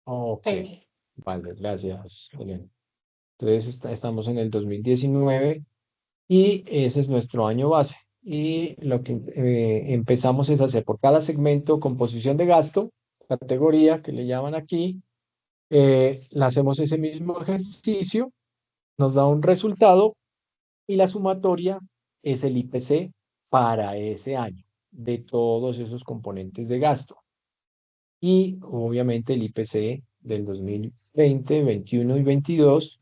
ok, Tengo. vale, gracias, Elena. Entonces estamos en el 2019 y ese es nuestro año base. y lo que empezamos es hacer por cada segmento composición de gasto, categoría que le llaman aquí, le hacemos ese mismo ejercicio, nos da un resultado y la sumatoria es el IPC para ese año de todos esos componentes de gasto. Y obviamente el IPC del 2020, 21 y 22.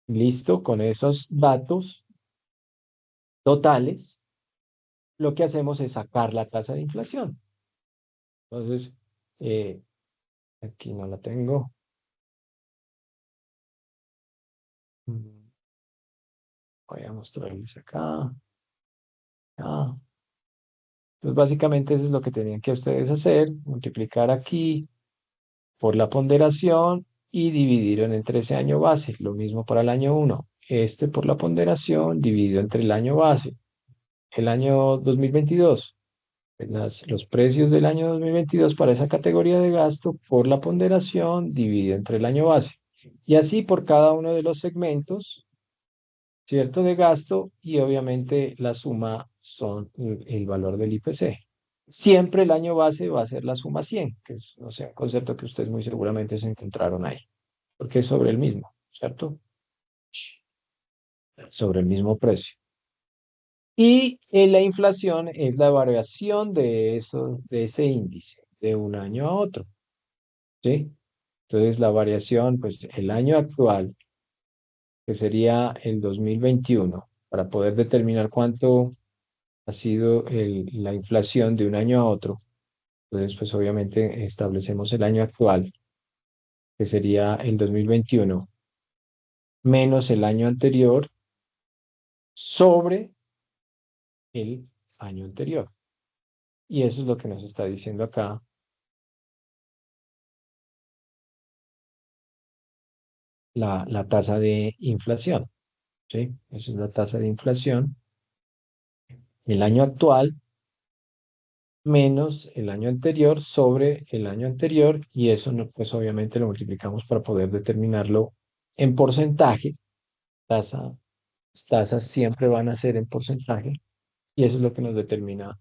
Listo, con esos datos totales, lo que hacemos es sacar la tasa de inflación. Entonces, eh, aquí no la tengo. Mm, Voy a mostrarles acá. Ah. Entonces, básicamente eso es lo que tenían que ustedes hacer, multiplicar aquí por la ponderación y dividir entre ese año base. Lo mismo para el año 1. Este por la ponderación dividido entre el año base. El año 2022. Los precios del año 2022 para esa categoría de gasto por la ponderación dividido entre el año base. Y así por cada uno de los segmentos, ¿cierto? De gasto y obviamente la suma son el valor del IPC. Siempre el año base va a ser la suma 100, que es, o sea, un concepto que ustedes muy seguramente se encontraron ahí, porque es sobre el mismo, ¿cierto? Sobre el mismo precio. Y la inflación es la variación de ese índice de un año a otro, ¿sí? Entonces la variación, pues el año actual, que sería el 2021, para poder determinar cuánto ha sido la inflación de un año a otro. Entonces, pues obviamente establecemos el año actual, que sería el 2021, menos el año anterior sobre el año anterior. Y eso es lo que nos está diciendo acá la tasa de inflación, ¿sí? Esa es la tasa de inflación. El año actual menos el año anterior sobre el año anterior y eso no, pues obviamente lo multiplicamos para poder determinarlo en porcentaje. Tasa, tasas siempre van a ser en porcentaje y eso es lo que nos determina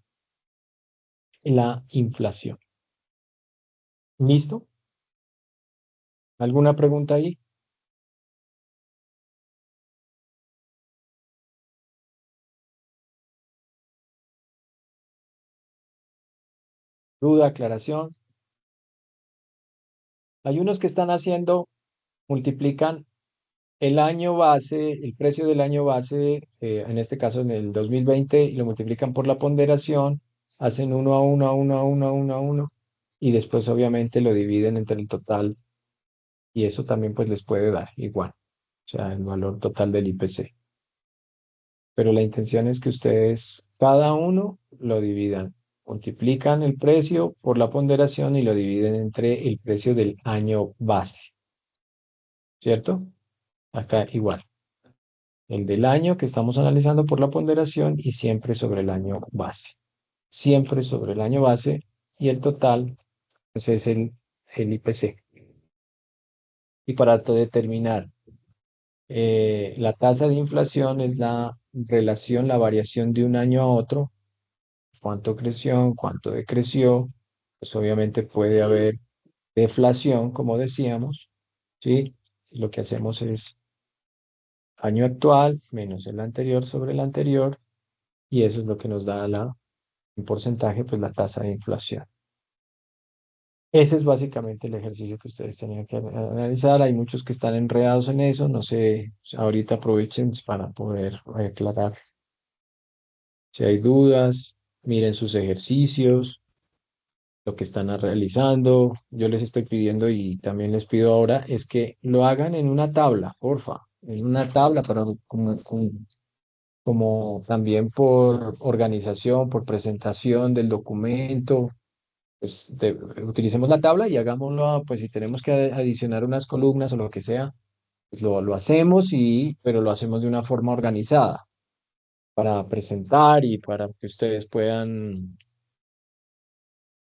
la inflación. ¿Listo? ¿Alguna pregunta ahí? ¿Duda, aclaración? Hay unos que están haciendo, multiplican el año base, el precio del año base, en este caso en el 2020, y lo multiplican por la ponderación, hacen uno a uno, a uno, a uno, a uno, a uno, y después obviamente lo dividen entre el total, y eso también pues les puede dar igual, o sea, el valor total del IPC. Pero la intención es que ustedes, cada uno, lo dividan, multiplican el precio por la ponderación y lo dividen entre el precio del año base, ¿cierto? Acá igual. El del año que estamos analizando por la ponderación y siempre sobre el año base. Siempre sobre el año base y el total pues es el IPC. Y para determinar la tasa de inflación es la relación, la variación de un año a otro, cuánto creció, cuánto decreció, pues obviamente puede haber deflación, como decíamos, ¿sí? Lo que hacemos es año actual menos el anterior sobre el anterior y eso es lo que nos da en porcentaje, pues la tasa de inflación. Ese es básicamente el ejercicio que ustedes tenían que analizar. Hay muchos que están enredados en eso. No sé, ahorita aprovechen para poder aclarar si hay dudas. Miren sus ejercicios, lo que están realizando. Yo les estoy pidiendo y también les pido ahora es que lo hagan en una tabla, porfa. En una tabla para como también por organización, por presentación del documento pues utilicemos la tabla y hagámoslo, pues si tenemos que adicionar unas columnas o lo que sea, pues lo hacemos pero lo hacemos de una forma organizada para presentar y para que ustedes puedan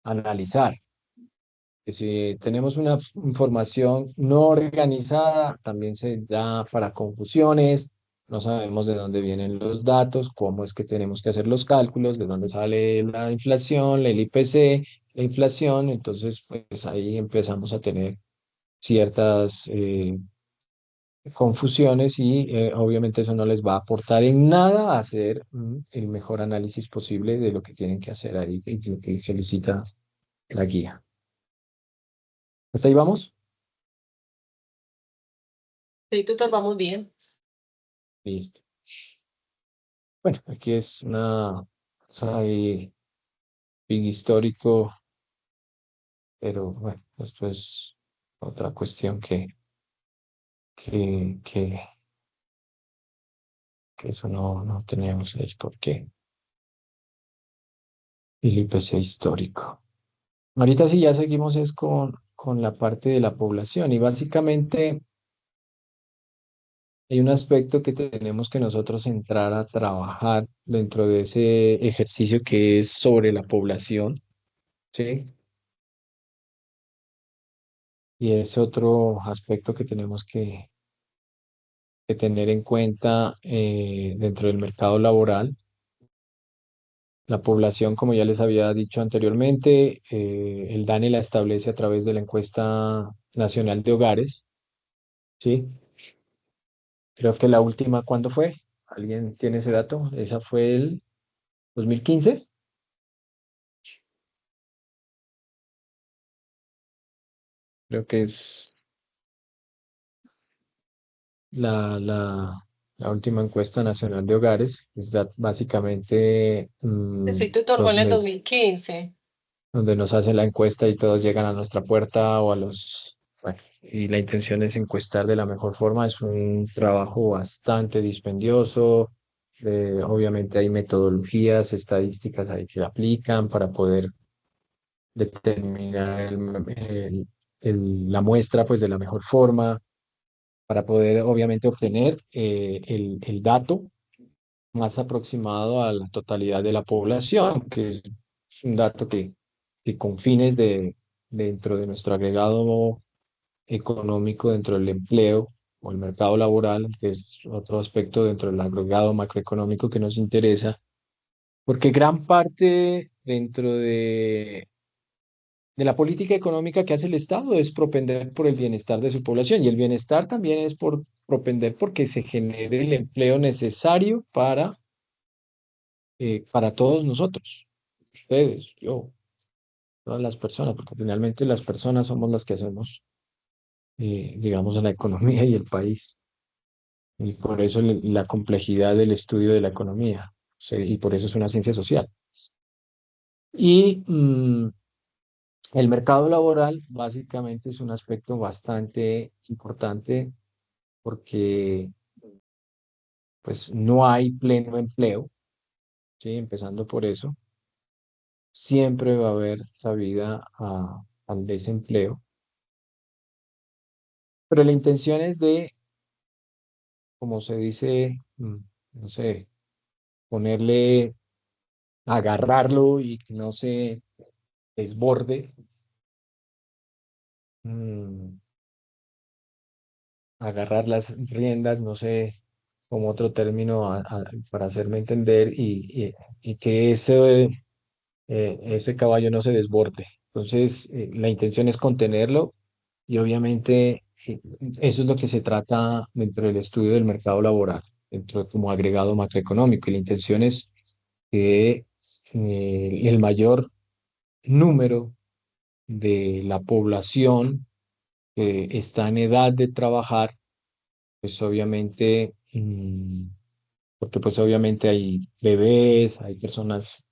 analizar. Que si tenemos una información no organizada, también se da para confusiones, no sabemos de dónde vienen los datos, cómo es que tenemos que hacer los cálculos, de dónde sale la inflación, el IPC, la inflación. Entonces, pues ahí empezamos a tener ciertas confusiones y obviamente eso no les va a aportar en nada a hacer el mejor análisis posible de lo que tienen que hacer ahí y lo que solicita la guía. ¿Hasta ahí vamos? Sí, tutor, vamos bien. Listo. Bueno, aquí es una cosa ahí, bien histórico, pero bueno, esto es otra cuestión que, que, que eso no tenemos el por qué. El IPC histórico. Ahorita sí ya seguimos es con la parte de la población y básicamente hay un aspecto que tenemos que nosotros entrar a trabajar dentro de ese ejercicio que es sobre la población, ¿sí? Y es otro aspecto que tenemos que tener en cuenta dentro del mercado laboral. La población, como ya les había dicho anteriormente, el DANE la establece a través de la encuesta nacional de hogares, ¿sí? Creo que la última, ¿cuándo fue? ¿Alguien tiene ese dato? Esa fue el 2015. Creo que es la, la, la última encuesta nacional de hogares. Es básicamente Sí, tutor, fue los en el meses 2015. donde nos hacen la encuesta y todos llegan a nuestra puerta o a los... Bueno, y la intención es encuestar de la mejor forma. Es un trabajo bastante dispendioso. Obviamente hay metodologías, estadísticas ahí que aplican para poder determinar la muestra pues de la mejor forma, para poder obviamente obtener el dato más aproximado a la totalidad de la población, que es un dato que con fines dentro de nuestro agregado económico, dentro del empleo o el mercado laboral, que es otro aspecto dentro del agregado macroeconómico que nos interesa, porque gran parte dentro de la política económica que hace el Estado es propender por el bienestar de su población y el bienestar también es por propender porque se genere el empleo necesario para todos nosotros, ustedes, yo, todas las personas, porque finalmente las personas somos las que hacemos, digamos, la economía y el país. Y por eso la complejidad del estudio de la economía, sí, y por eso es una ciencia social. Y el mercado laboral básicamente es un aspecto bastante importante porque pues no hay pleno empleo, ¿sí? Empezando por eso, siempre va a haber salida al desempleo, pero la intención es de, como se dice, no sé, ponerle, agarrarlo y que no se desborde, mm, agarrar las riendas, no sé, como otro término para hacerme entender y que ese caballo no se desborde. Entonces, la intención es contenerlo y obviamente eso es lo que se trata dentro del estudio del mercado laboral, dentro como agregado macroeconómico. Y la intención es que el mayor número de la población que está en edad de trabajar, pues obviamente, porque pues obviamente hay bebés, hay personas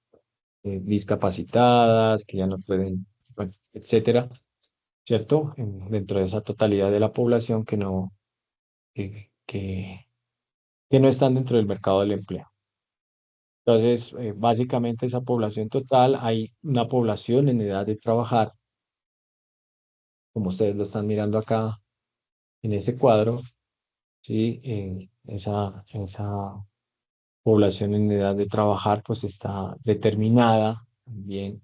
discapacitadas que ya no pueden, bueno, etcétera, ¿cierto? Dentro de esa totalidad de la población que, que, que no están dentro del mercado del empleo. Entonces, básicamente esa población total, hay una población en edad de trabajar, como ustedes lo están mirando acá en ese cuadro, ¿sí? Esa población en edad de trabajar, pues está determinada también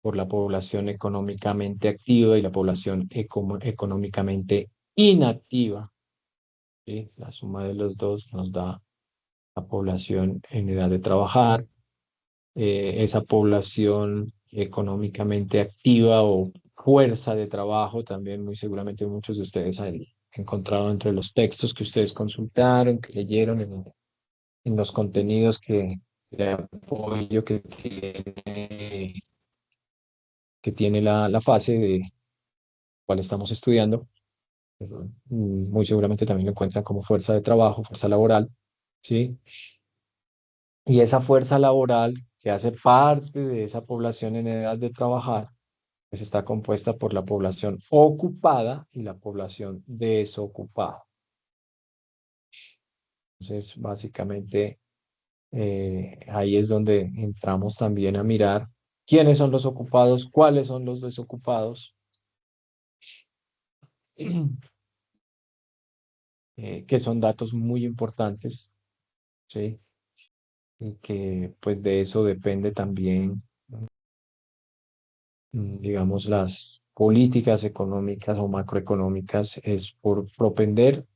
por la población económicamente activa y la población económicamente inactiva, ¿sí? La suma de los dos nos da la población en edad de trabajar. Esa población económicamente activa o fuerza de trabajo, también muy seguramente muchos de ustedes han encontrado entre los textos que ustedes consultaron, que leyeron en los contenidos de apoyo que tiene la fase de cual estamos estudiando. Muy seguramente también lo encuentran como fuerza de trabajo, fuerza laboral, ¿sí? Y esa fuerza laboral que hace parte de esa población en edad de trabajar, pues está compuesta por la población ocupada y la población desocupada. Entonces, básicamente, ahí es donde entramos también a mirar quiénes son los ocupados, cuáles son los desocupados, que son datos muy importantes, ¿sí? Y que pues de eso depende también, digamos, las políticas económicas o macroeconómicas, es por propender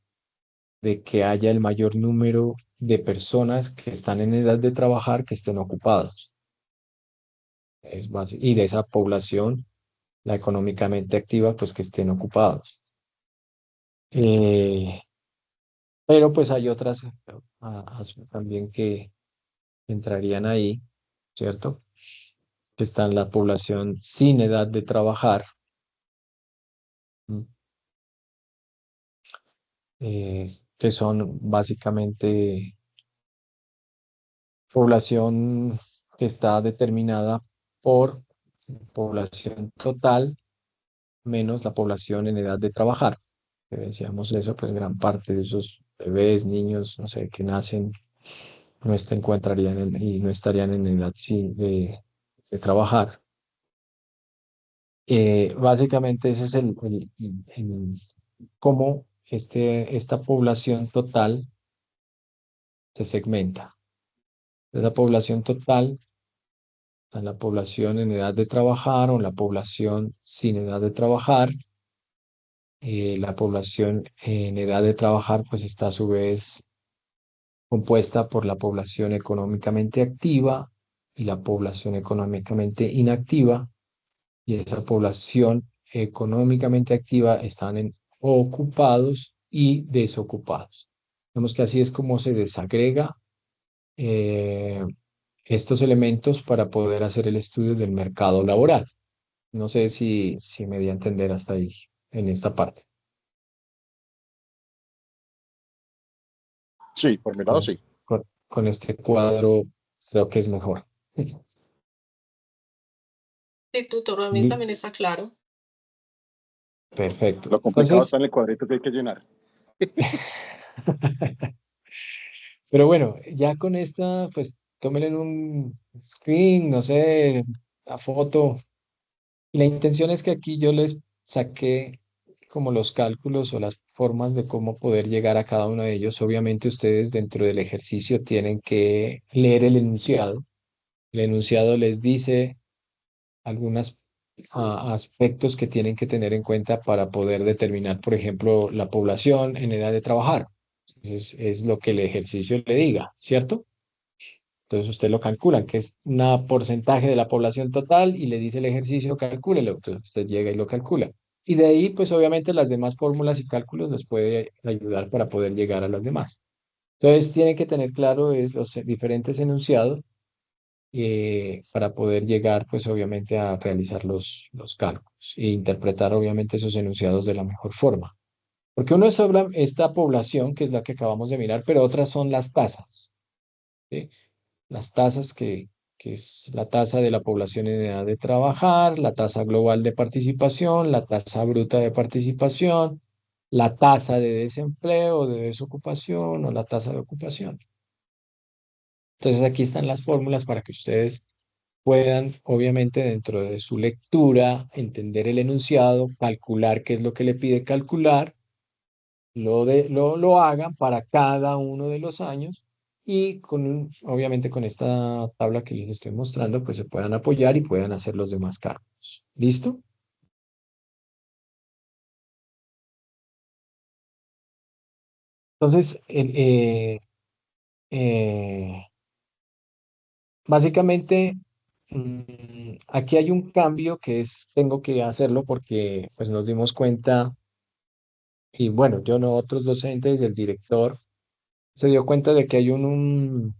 de que haya el mayor número de personas que están en edad de trabajar que estén ocupados. Y de esa población, la económicamente activa, pues que estén ocupados. Eh, pero pues hay otras también que entrarían ahí, ¿cierto? Que están la población sin edad de trabajar, ¿m? Que son básicamente población que está determinada por población total menos la población en edad de trabajar. Que decíamos eso, pues gran parte de esos bebés, niños, no sé, que nacen, no se encontrarían y no estarían en edad sí, de trabajar. Básicamente ese es cómo esta población total se segmenta. Esa población total, está la población en edad de trabajar o la población sin edad de trabajar. La población en edad de trabajar pues está a su vez compuesta por la población económicamente activa y la población económicamente inactiva, y esa población económicamente activa están en ocupados y desocupados. Vemos que así es como se desagrega eh, estos elementos para poder hacer el estudio del mercado laboral. No sé si me di a entender hasta ahí en esta parte. Sí, por mi Con, lado es- sí. con este cuadro creo que es mejor. Sí, tutor, a mí Li- también está claro. Lo Perfecto. complicado Entonces, está en el cuadrito que hay que llenar. pero bueno, ya con esta, pues tómenle en un screen, no sé, la foto. La intención es que aquí yo les saqué como los cálculos o las formas de cómo poder llegar a cada uno de ellos. Obviamente ustedes dentro del ejercicio tienen que leer el enunciado. El enunciado les dice algunos aspectos que tienen que tener en cuenta para poder determinar, por ejemplo, la población en edad de trabajar. Es lo que el ejercicio le diga, ¿cierto? Entonces usted lo calcula, que es un porcentaje de la población total y le dice el ejercicio, calcúlelo. Entonces usted llega y lo calcula. Y de ahí, pues obviamente las demás fórmulas y cálculos les puede ayudar para poder llegar a las demás. Entonces tiene que tener claro los diferentes enunciados para poder llegar, pues obviamente a realizar los cálculos e interpretar obviamente esos enunciados de la mejor forma. Porque uno es esta población, que es la que acabamos de mirar, pero otras son las tasas, ¿sí? Las tasas que es la tasa de la población en edad de trabajar, la tasa global de participación, la tasa bruta de participación, la tasa de desempleo, de desocupación o la tasa de ocupación. Entonces aquí están las fórmulas para que ustedes puedan, obviamente, dentro de su lectura, entender el enunciado, calcular qué es lo que le pide calcular, lo hagan para cada uno de los años y obviamente con esta tabla que les estoy mostrando, pues se puedan apoyar y puedan hacer los demás cálculos. ¿Listo? Entonces, básicamente, aquí hay un cambio que es, tengo que hacerlo porque pues nos dimos cuenta, y bueno, yo no, otros docentes, el director se dio cuenta de que hay un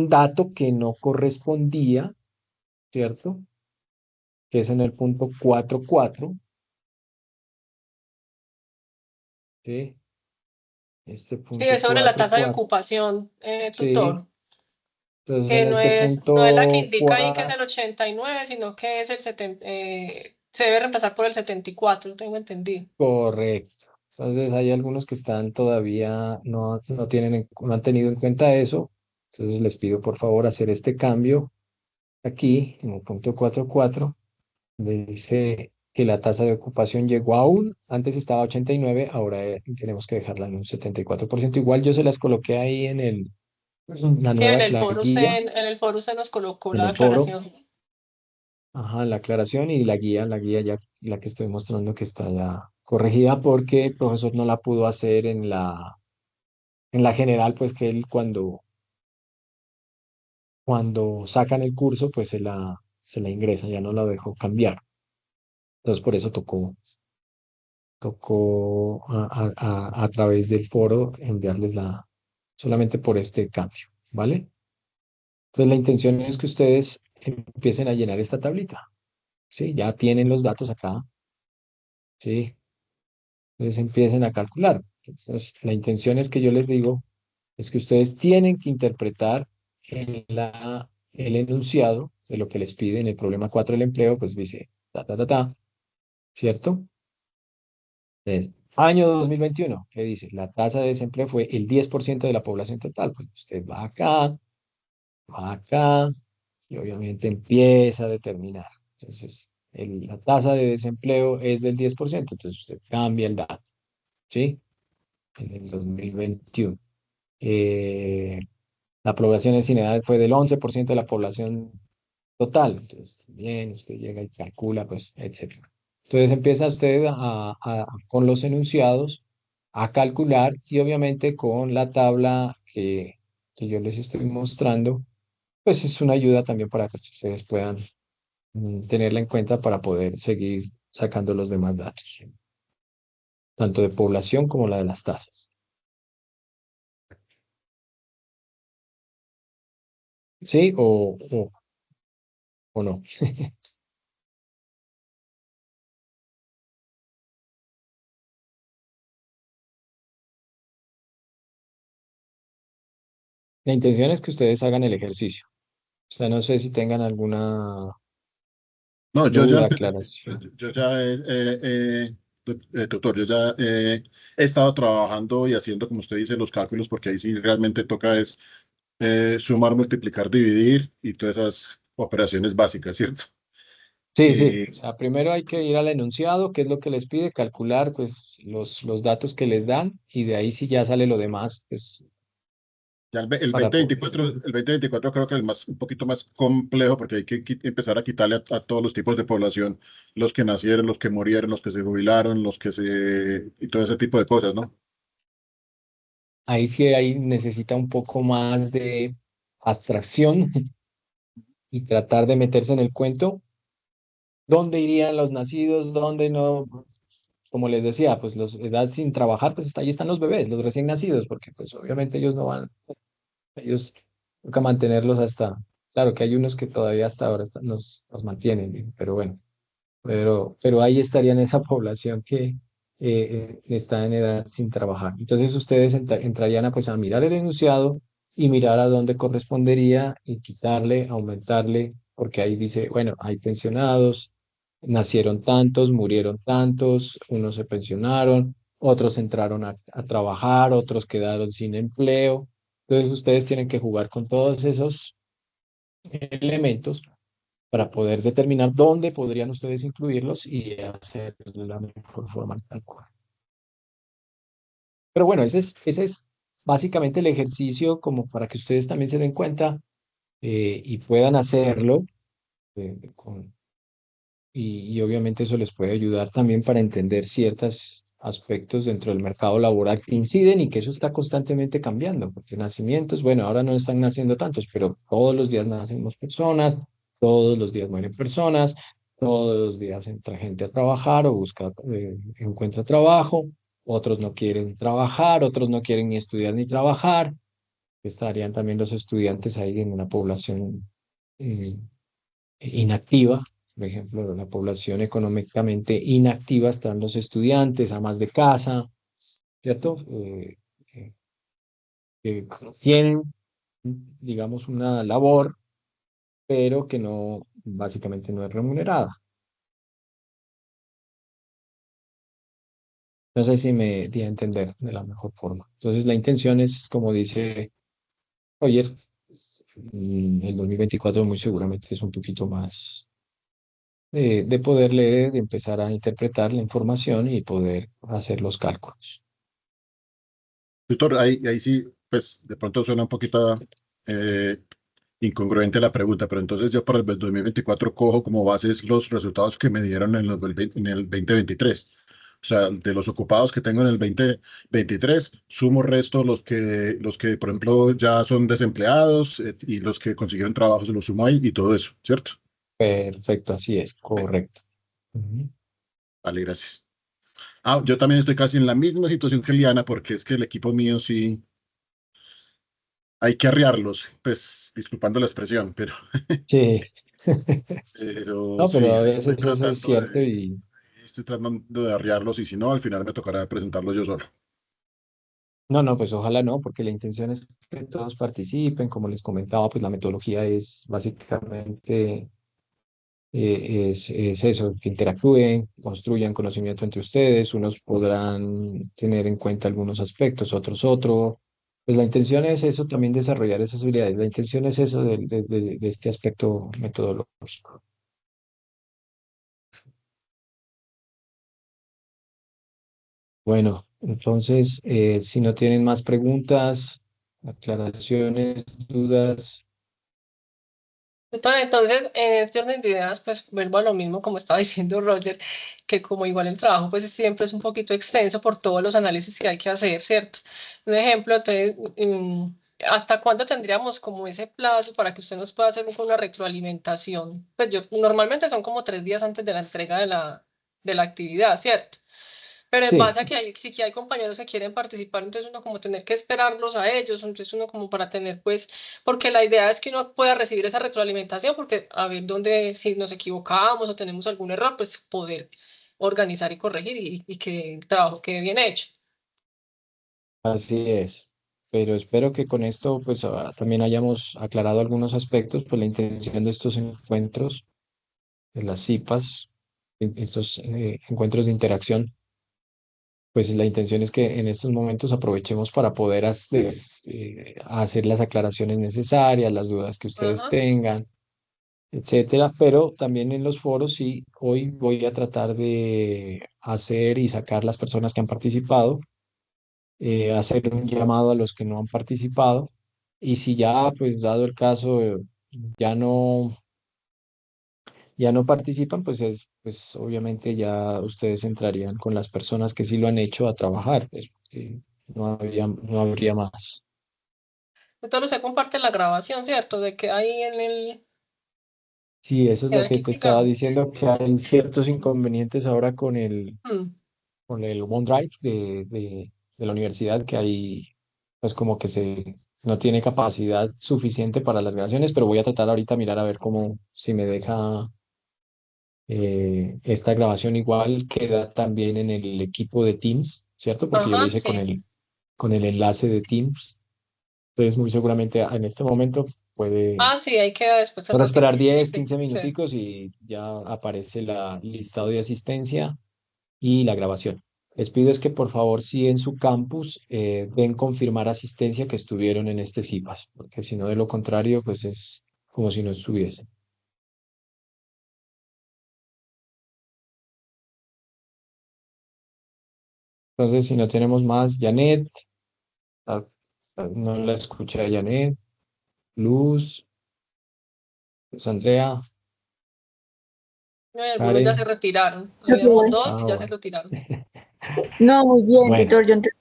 dato que no correspondía, ¿cierto? Que es en el punto 4.4, ¿sí? Este Sí, punto es sobre la cuatro tasa de cuatro, ocupación, ¿sí? tutor, Entonces que en no este es, no es la que punto indica ahí que es 4, el 89, sino que es el 70, se debe reemplazar por el 74, tengo entendido. correcto. Entonces hay algunos que están todavía, no tienen, no han tenido en cuenta eso. Entonces les pido por favor hacer este cambio aquí en el punto 4.4, donde dice que la tasa de ocupación llegó a antes estaba 89, ahora tenemos que dejarla en un 74%. Igual yo se las coloqué ahí en Sí, en el la foro guía, usted, en el foro usted nos colocó en la el foro. aclaración. Ajá, la aclaración y la guía ya, la que estoy mostrando que está ya corregida porque el profesor no la pudo hacer en la general, pues que él cuando sacan el curso, pues se la ingresa, ya no la dejó cambiar. Entonces por eso tocó a través del foro enviarles solamente por este cambio, ¿vale? Entonces la intención es que ustedes empiecen a llenar esta tablita, ¿sí? Ya tienen los datos acá, ¿sí? Entonces empiecen a calcular. Entonces, la intención es que yo les digo, es que ustedes tienen que interpretar el enunciado de lo que les pide en el problema 4 del empleo, pues dice, ¿cierto? Entonces, año 2021, ¿qué dice? La tasa de desempleo fue el 10% de la población total. Pues usted va acá, y obviamente empieza a determinar. Entonces, la tasa de desempleo es del 10%, entonces usted cambia el dato, ¿sí? En el 2021. Eh, la población sin edad fue del 11% de la población total. Entonces, también usted llega y calcula, pues, etcétera. Entonces empieza usted con los enunciados a calcular y obviamente con la tabla que yo les estoy mostrando, pues es una ayuda también para que ustedes puedan tenerla en cuenta para poder seguir sacando los demás datos, tanto de población como la de las tasas. ¿Sí? O no. La intención es que ustedes hagan el ejercicio. O sea, no sé si tengan alguna No, yo ya duda, empecé, aclaración. yo ya, tutor, yo ya he estado trabajando y haciendo, como usted dice, los cálculos, porque ahí sí realmente toca es sumar, multiplicar, dividir y todas esas operaciones básicas, ¿cierto? Sí, sí. O Y sea, primero hay que ir al enunciado, qué es lo que les pide, calcular pues los datos que les dan y de ahí sí ya sale lo demás, pues ya el para poder. 2024 creo que es más, un poquito más complejo porque hay que empezar a quitarle a todos los tipos de población, los que nacieron, los que murieron, los que se jubilaron, y todo ese tipo de cosas, ¿no? Ahí sí ahí necesita un poco más de abstracción y tratar de meterse en el cuento. ¿Dónde irían los nacidos? ¿Dónde no? Como les decía, pues los edad sin trabajar, pues ahí están los bebés, los recién nacidos, porque pues obviamente ellos no van, ellos toca mantenerlos hasta, claro que hay unos que todavía hasta ahora nos mantienen, ¿no? Pero bueno, pero ahí estarían esa población que está en edad sin trabajar. Entonces ustedes entrarían a, pues, a mirar el enunciado y mirar a dónde correspondería y quitarle, aumentarle, porque ahí dice, bueno, hay pensionados, nacieron tantos, murieron tantos, unos se pensionaron, otros entraron a trabajar, otros quedaron sin empleo. Entonces ustedes tienen que jugar con todos esos elementos para poder determinar dónde podrían ustedes incluirlos y hacer la mejor forma de cálculo. Pero bueno, ese es básicamente el ejercicio como para que ustedes también se den cuenta y puedan hacerlo. eh, con- y obviamente eso les puede ayudar también para entender ciertas aspectos dentro del mercado laboral que inciden y que eso está constantemente cambiando, porque nacimientos, bueno, ahora no están naciendo tantos, pero todos los días nacemos personas, todos los días mueren personas, todos los días entra gente a trabajar o busca, encuentra trabajo, otros no quieren trabajar, otros no quieren ni estudiar ni trabajar, estarían también los estudiantes ahí en una población eh, inactiva. Por ejemplo, la población económicamente inactiva están los estudiantes, amas de casa, ¿cierto? Eh, que tienen, digamos, una labor, pero que no, básicamente no es remunerada. No sé si me di a entender de la mejor forma. Entonces, la intención es, como dice Roger, el 2024 muy seguramente es un poquito más de poder leer, de empezar a interpretar la información y poder hacer los cálculos. Tutor, ahí sí, pues de pronto suena un poquito eh, incongruente la pregunta, pero entonces yo para el 2024 cojo como bases los resultados que me dieron en el 2023. O sea, de los ocupados que tengo en el 2023, sumo resto los que, por ejemplo, ya son desempleados y los que consiguieron trabajo, se los sumo ahí y todo eso, ¿cierto? Perfecto, así es, Bien, correcto. Ujú. vale, gracias. Ah, yo también estoy casi en la misma situación que Liana, porque es que el equipo mío sí hay que arriarlos, pues disculpando la expresión, Sí. pero No, pero sí, a ahí veces eso es cierto y estoy tratando de arriarlos y si no, al final me tocará presentarlos yo solo. no, no, pues ojalá no, porque la intención es que todos participen. Como les comentaba, pues la metodología es básicamente es eso, que interactúen, construyan conocimiento entre ustedes, unos podrán tener en cuenta algunos aspectos, otros otro. Pues la intención es eso, también desarrollar esas habilidades. La intención es eso de este aspecto metodológico. Bueno, entonces, si no tienen más preguntas, aclaraciones, dudas. Entonces, en este orden de ideas, pues vuelvo a lo mismo como estaba diciendo Roger, que como igual el trabajo pues siempre es un poquito extenso por todos los análisis que hay que hacer, ¿cierto? Un ejemplo, entonces, ¿hasta cuándo tendríamos como ese plazo para que usted nos pueda hacer una retroalimentación? Pues yo normalmente son como 3 días antes de la entrega de la actividad, ¿cierto? Pero en Sí, base a que hay, sí que hay compañeros que quieren participar, entonces uno como tener que esperarlos a ellos, entonces uno como para tener pues, porque la idea es que uno pueda recibir esa retroalimentación, porque a ver dónde, si nos equivocamos o tenemos algún error, pues poder organizar y corregir y que el trabajo quede bien hecho. así es. Pero espero que con esto pues también hayamos aclarado algunos aspectos, pues la intención de estos encuentros, de las CIPAs, estos encuentros de interacción, pues la intención es que en estos momentos aprovechemos para poder hacer las aclaraciones necesarias, las dudas que ustedes Ajá. tengan, etcétera. Pero también en los foros sí, hoy voy a tratar de hacer y sacar las personas que han participado, hacer un llamado a los que no han participado y si ya, pues dado el caso, ya no, ya no participan, pues pues obviamente ya ustedes entrarían con las personas que sí lo han hecho a trabajar, pues, porque no habría más. Entonces se comparte la grabación, ¿cierto? De que hay Sí, eso es que lo hay que que te estaba clicar. diciendo, que hay ciertos inconvenientes ahora Mm. con el OneDrive de la universidad, que hay, pues como que no tiene capacidad suficiente para las grabaciones, pero voy a tratar ahorita mirar a ver cómo, si me deja esta grabación igual queda también en el equipo de Teams, ¿cierto? Porque yo lo Ajá, hice sí. con el enlace de Teams. Entonces, muy seguramente en este momento puede, Ah, sí, ahí queda después el puede ratito. esperar Sí, 10 sí, 15 sí. minuticos y ya aparece la listado de asistencia y la grabación. Les pido es que por favor, si en su campus den confirmar asistencia que estuvieron en este CIPAS, porque si no, de lo contrario, pues es como si no estuviesen. Entonces, si no tenemos más, Janet, ah, no la escuché a Janet, Luz, Luz Andrea, No, y algunos ya se Karen. retiraron. Ok, Habíamos bueno. dos y Ah, ya se bueno. retiraron. No, muy bien, Bueno, tutor, yo entendí.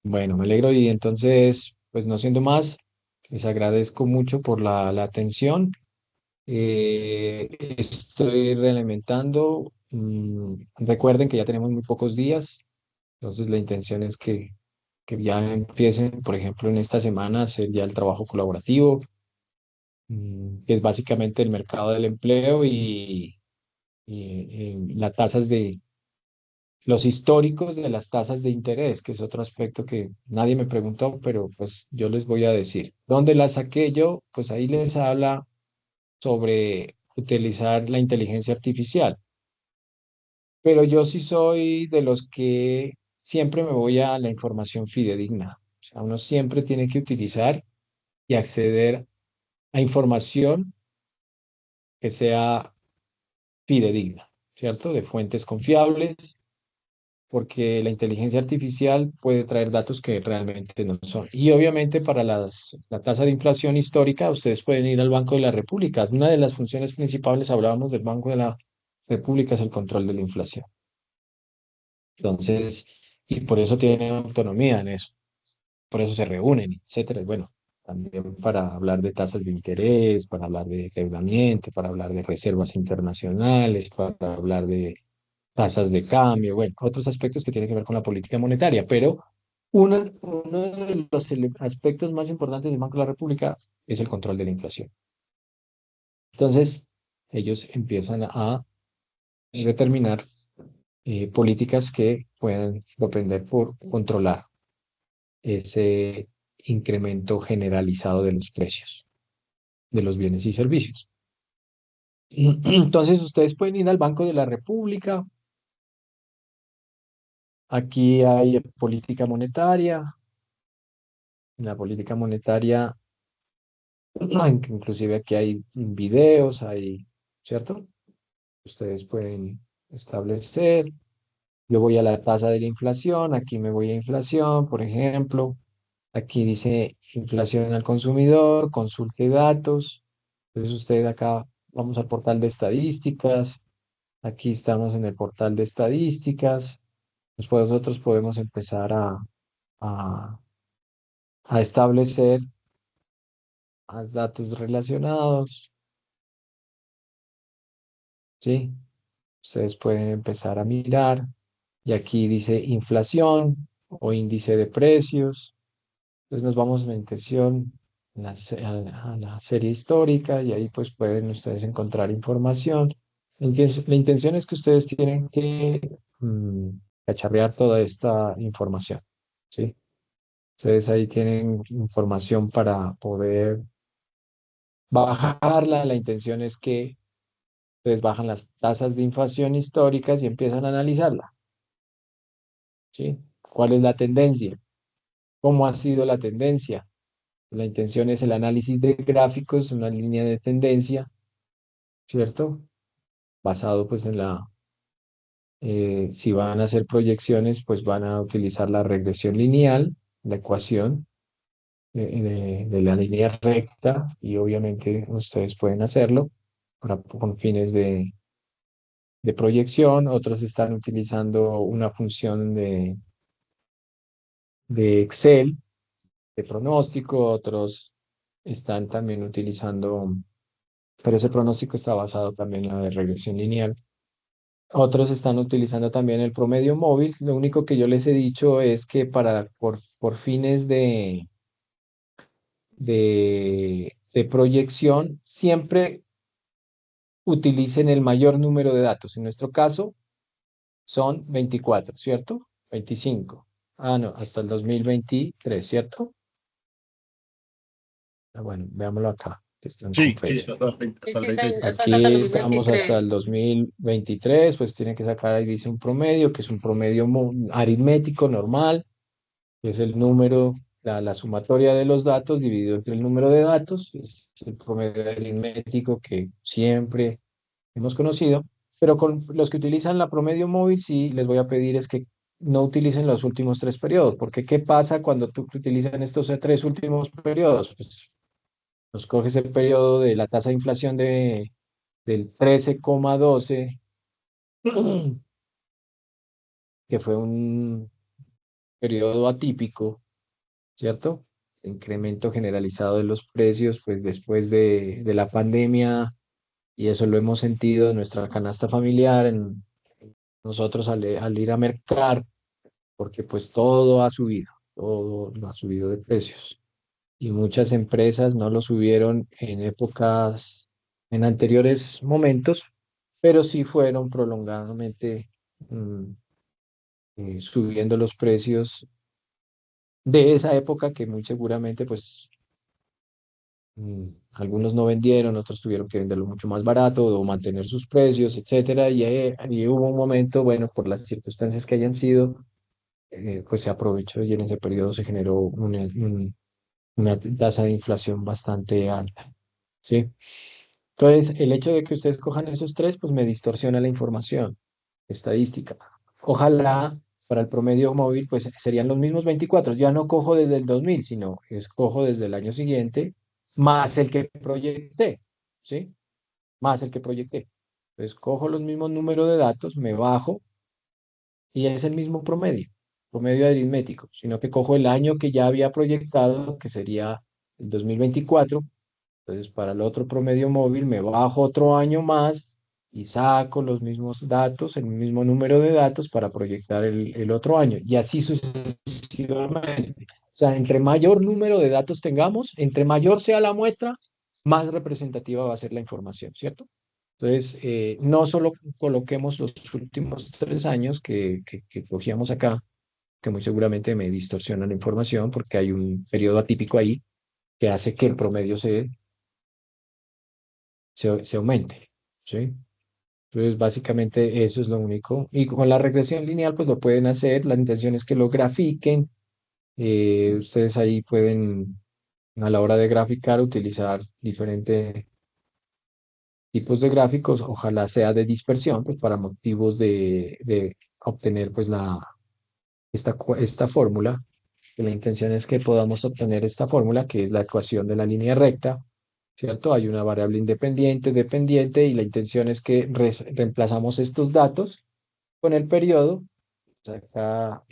bueno, me alegro y entonces, pues no siendo más, les agradezco mucho por la atención. Estoy realimentando. Recuerden que ya tenemos muy pocos días, entonces la intención es que ya empiecen, por ejemplo, en esta semana a hacer ya el trabajo colaborativo, que es básicamente el mercado del empleo y las tasas los históricos de las tasas de interés, que es otro aspecto que nadie me preguntó, pero pues yo les voy a decir. ¿Dónde las saqué yo? Pues ahí les habla sobre utilizar la inteligencia artificial. Pero yo sí soy de los que siempre me voy a la información fidedigna. O sea, uno siempre tiene que utilizar y acceder a información que sea fidedigna, ¿cierto? De fuentes confiables, porque la inteligencia artificial puede traer datos que realmente no son. Y obviamente para la tasa de inflación histórica, ustedes pueden ir al Banco de la República. Una de las funciones principales, hablábamos del Banco de la República, es el control de la inflación. Entonces, y por eso tienen autonomía en eso, por eso se reúnen, etcétera. Y bueno, también para hablar de tasas de interés, para hablar de endeudamiento, para hablar de reservas internacionales, para hablar de tasas de cambio, bueno, otros aspectos que tienen que ver con la política monetaria, pero uno de los aspectos más importantes del Banco de la República es el control de la inflación. Entonces, ellos empiezan a determinar políticas que puedan propender por controlar ese incremento generalizado de los precios de los bienes y servicios. Entonces, ustedes pueden ir al Banco de la República. Aquí hay política monetaria. En la política monetaria, inclusive aquí hay videos, ¿cierto? Ustedes pueden establecer. Yo voy a la tasa de la inflación, aquí me voy a inflación, por ejemplo. Aquí dice inflación al consumidor, consulte datos. Entonces usted acá, vamos al portal de estadísticas. Aquí estamos en el portal de estadísticas. Después nosotros podemos empezar a, a establecer más datos relacionados, ¿sí? Ustedes pueden empezar a mirar. Y aquí dice inflación o índice de precios. Entonces nos vamos a la intención, a la serie histórica y ahí pues pueden ustedes encontrar información. La intención es que ustedes tienen que cacharrear toda esta información, ¿sí? Ustedes ahí tienen información para poder bajarla. La intención es que ustedes bajan las tasas de inflación históricas y empiezan a analizarla, ¿sí? ¿Cuál es la tendencia? ¿Cómo ha sido la tendencia? La intención es el análisis de gráficos, una línea de tendencia, ¿cierto? Basado pues en si van a hacer proyecciones, pues van a utilizar la regresión lineal, la ecuación de la línea recta, y obviamente ustedes pueden hacerlo con fines de proyección. Otros están utilizando una función de Excel, de pronóstico, otros están también utilizando, pero ese pronóstico está basado también en la de regresión lineal. Otros están utilizando también el promedio móvil. Lo único que yo les he dicho es que por fines de proyección, siempre utilicen el mayor número de datos. En nuestro caso son 24, ¿cierto? 25. Ah, no, hasta el 2023, ¿cierto? Ah, bueno, veámoslo acá, que están con Sí, sí, fecha. Sí, hasta el sí, 2023. hasta el Aquí estamos hasta el 2023. 2023, pues tienen que sacar, ahí dice un promedio, que es un promedio aritmético normal, que es el número, la sumatoria de los datos dividido entre el número de datos, es el promedio aritmético que siempre hemos conocido, pero con los que utilizan la promedio móvil, sí les voy a pedir es que no utilicen los últimos tres periodos, porque ¿qué pasa cuando tú utilizan estos tres últimos periodos? Pues nos coges el periodo de la tasa de inflación del 13,12 que fue un periodo atípico, ¿cierto? Incremento generalizado de los precios, pues después de la pandemia, y eso lo hemos sentido en nuestra canasta familiar, en nosotros al ir a mercar, porque pues todo ha subido de precios. Y muchas empresas no lo subieron en anteriores momentos, pero sí fueron prolongadamente mm, subiendo los precios de esa época que muy seguramente pues algunos no vendieron, otros tuvieron que venderlo mucho más barato o mantener sus precios, etcétera. Y hubo un momento, bueno, por las circunstancias que hayan sido, pues se aprovechó y en ese periodo se generó una tasa de inflación bastante alta, ¿sí? Entonces, el hecho de que ustedes cojan esos tres, pues me distorsiona la información estadística. Ojalá para el promedio móvil, pues serían los mismos 24. Ya no cojo desde el 2000, sino escojo desde el año siguiente, más el que proyecté, ¿sí? Más el que proyecté. Entonces, cojo los mismos números de datos, me bajo y es el mismo promedio aritmético, sino que cojo el año que ya había proyectado, que sería el 2024. Entonces, para el otro promedio móvil me bajo otro año más y saco los mismos datos, el mismo número de datos para proyectar el otro año. Y así sucesivamente. O sea, entre mayor número de datos tengamos, entre mayor sea la muestra, más representativa va a ser la información, ¿cierto? Entonces, no solo coloquemos los últimos 3 años que cogíamos acá, que muy seguramente me distorsiona la información porque hay un periodo atípico ahí que hace que el promedio se aumente, ¿sí? Entonces, básicamente eso es lo único. Y con la regresión lineal, pues lo pueden hacer. La intención es que lo grafiquen. Ustedes ahí pueden, a la hora de graficar, utilizar diferentes tipos de gráficos. Ojalá sea de dispersión, pues para motivos de obtener pues esta fórmula. Que la intención es que podamos obtener esta fórmula, que es la ecuación de la línea recta, ¿cierto? Hay una variable independiente, dependiente, y la intención es que reemplazamos estos datos con el periodo. O sea, acá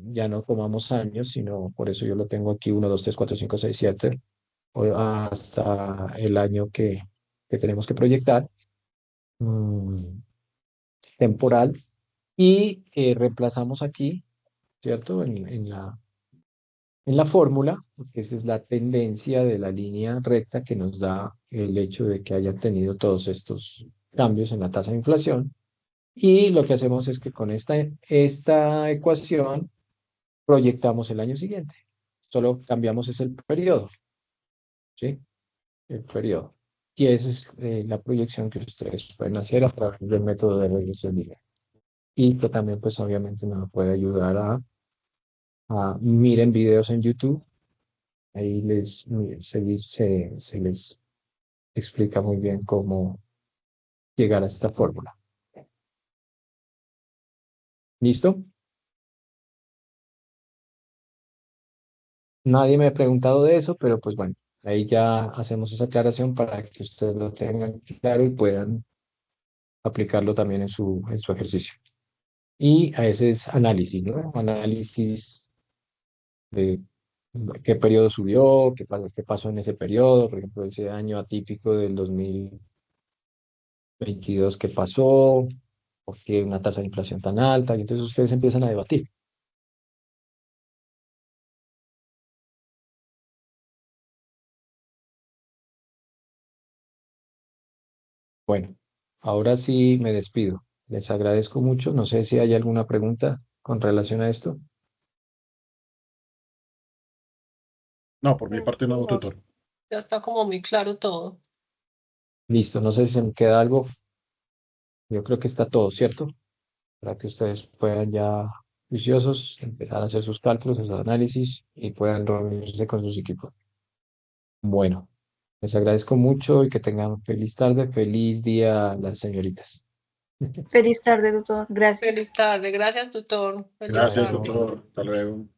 ya no tomamos años, sino por eso yo lo tengo aquí 1, 2, 3, 4, 5, 6, 7, hasta el año que tenemos que proyectar, mm, temporal, y reemplazamos aquí, ¿cierto? En la fórmula, porque esa es la tendencia de la línea recta que nos da el hecho de que hayan tenido todos estos cambios en la tasa de inflación. Y lo que hacemos es que con esta ecuación proyectamos el año siguiente. Solo cambiamos es el periodo, ¿sí? El periodo. Y esa es la proyección que ustedes pueden hacer a través del método de regresión lineal. Y que también, pues obviamente, nos puede ayudar miren videos en YouTube. Ahí se les explica muy bien cómo llegar a esta fórmula. ¿Listo? Nadie me ha preguntado de eso, pero pues bueno, ahí ya hacemos esa aclaración para que ustedes lo tengan claro y puedan aplicarlo también en su ejercicio. Y a ese es análisis, ¿no? Análisis de qué periodo subió, qué pasó en ese periodo, por ejemplo, ese año atípico del 2022 que pasó, por qué una tasa de inflación tan alta, y entonces ustedes empiezan a debatir. Bueno, ahora sí me despido. Les agradezco mucho. No sé si hay alguna pregunta con relación a esto. No, por mi parte no, No, tutor. ya está como muy claro todo. Listo, no sé si se me queda algo. Yo creo que está todo, ¿cierto? Para que ustedes puedan ya juiciosos empezar a hacer sus cálculos, sus análisis y puedan reunirse con sus equipos. Bueno, les agradezco mucho y que tengan feliz tarde, feliz día las señoritas. Feliz tarde, doctor. Gracias. Feliz tarde. Gracias, tutor. Feliz Bueno, Gracias, tarde. tutor. Hasta luego.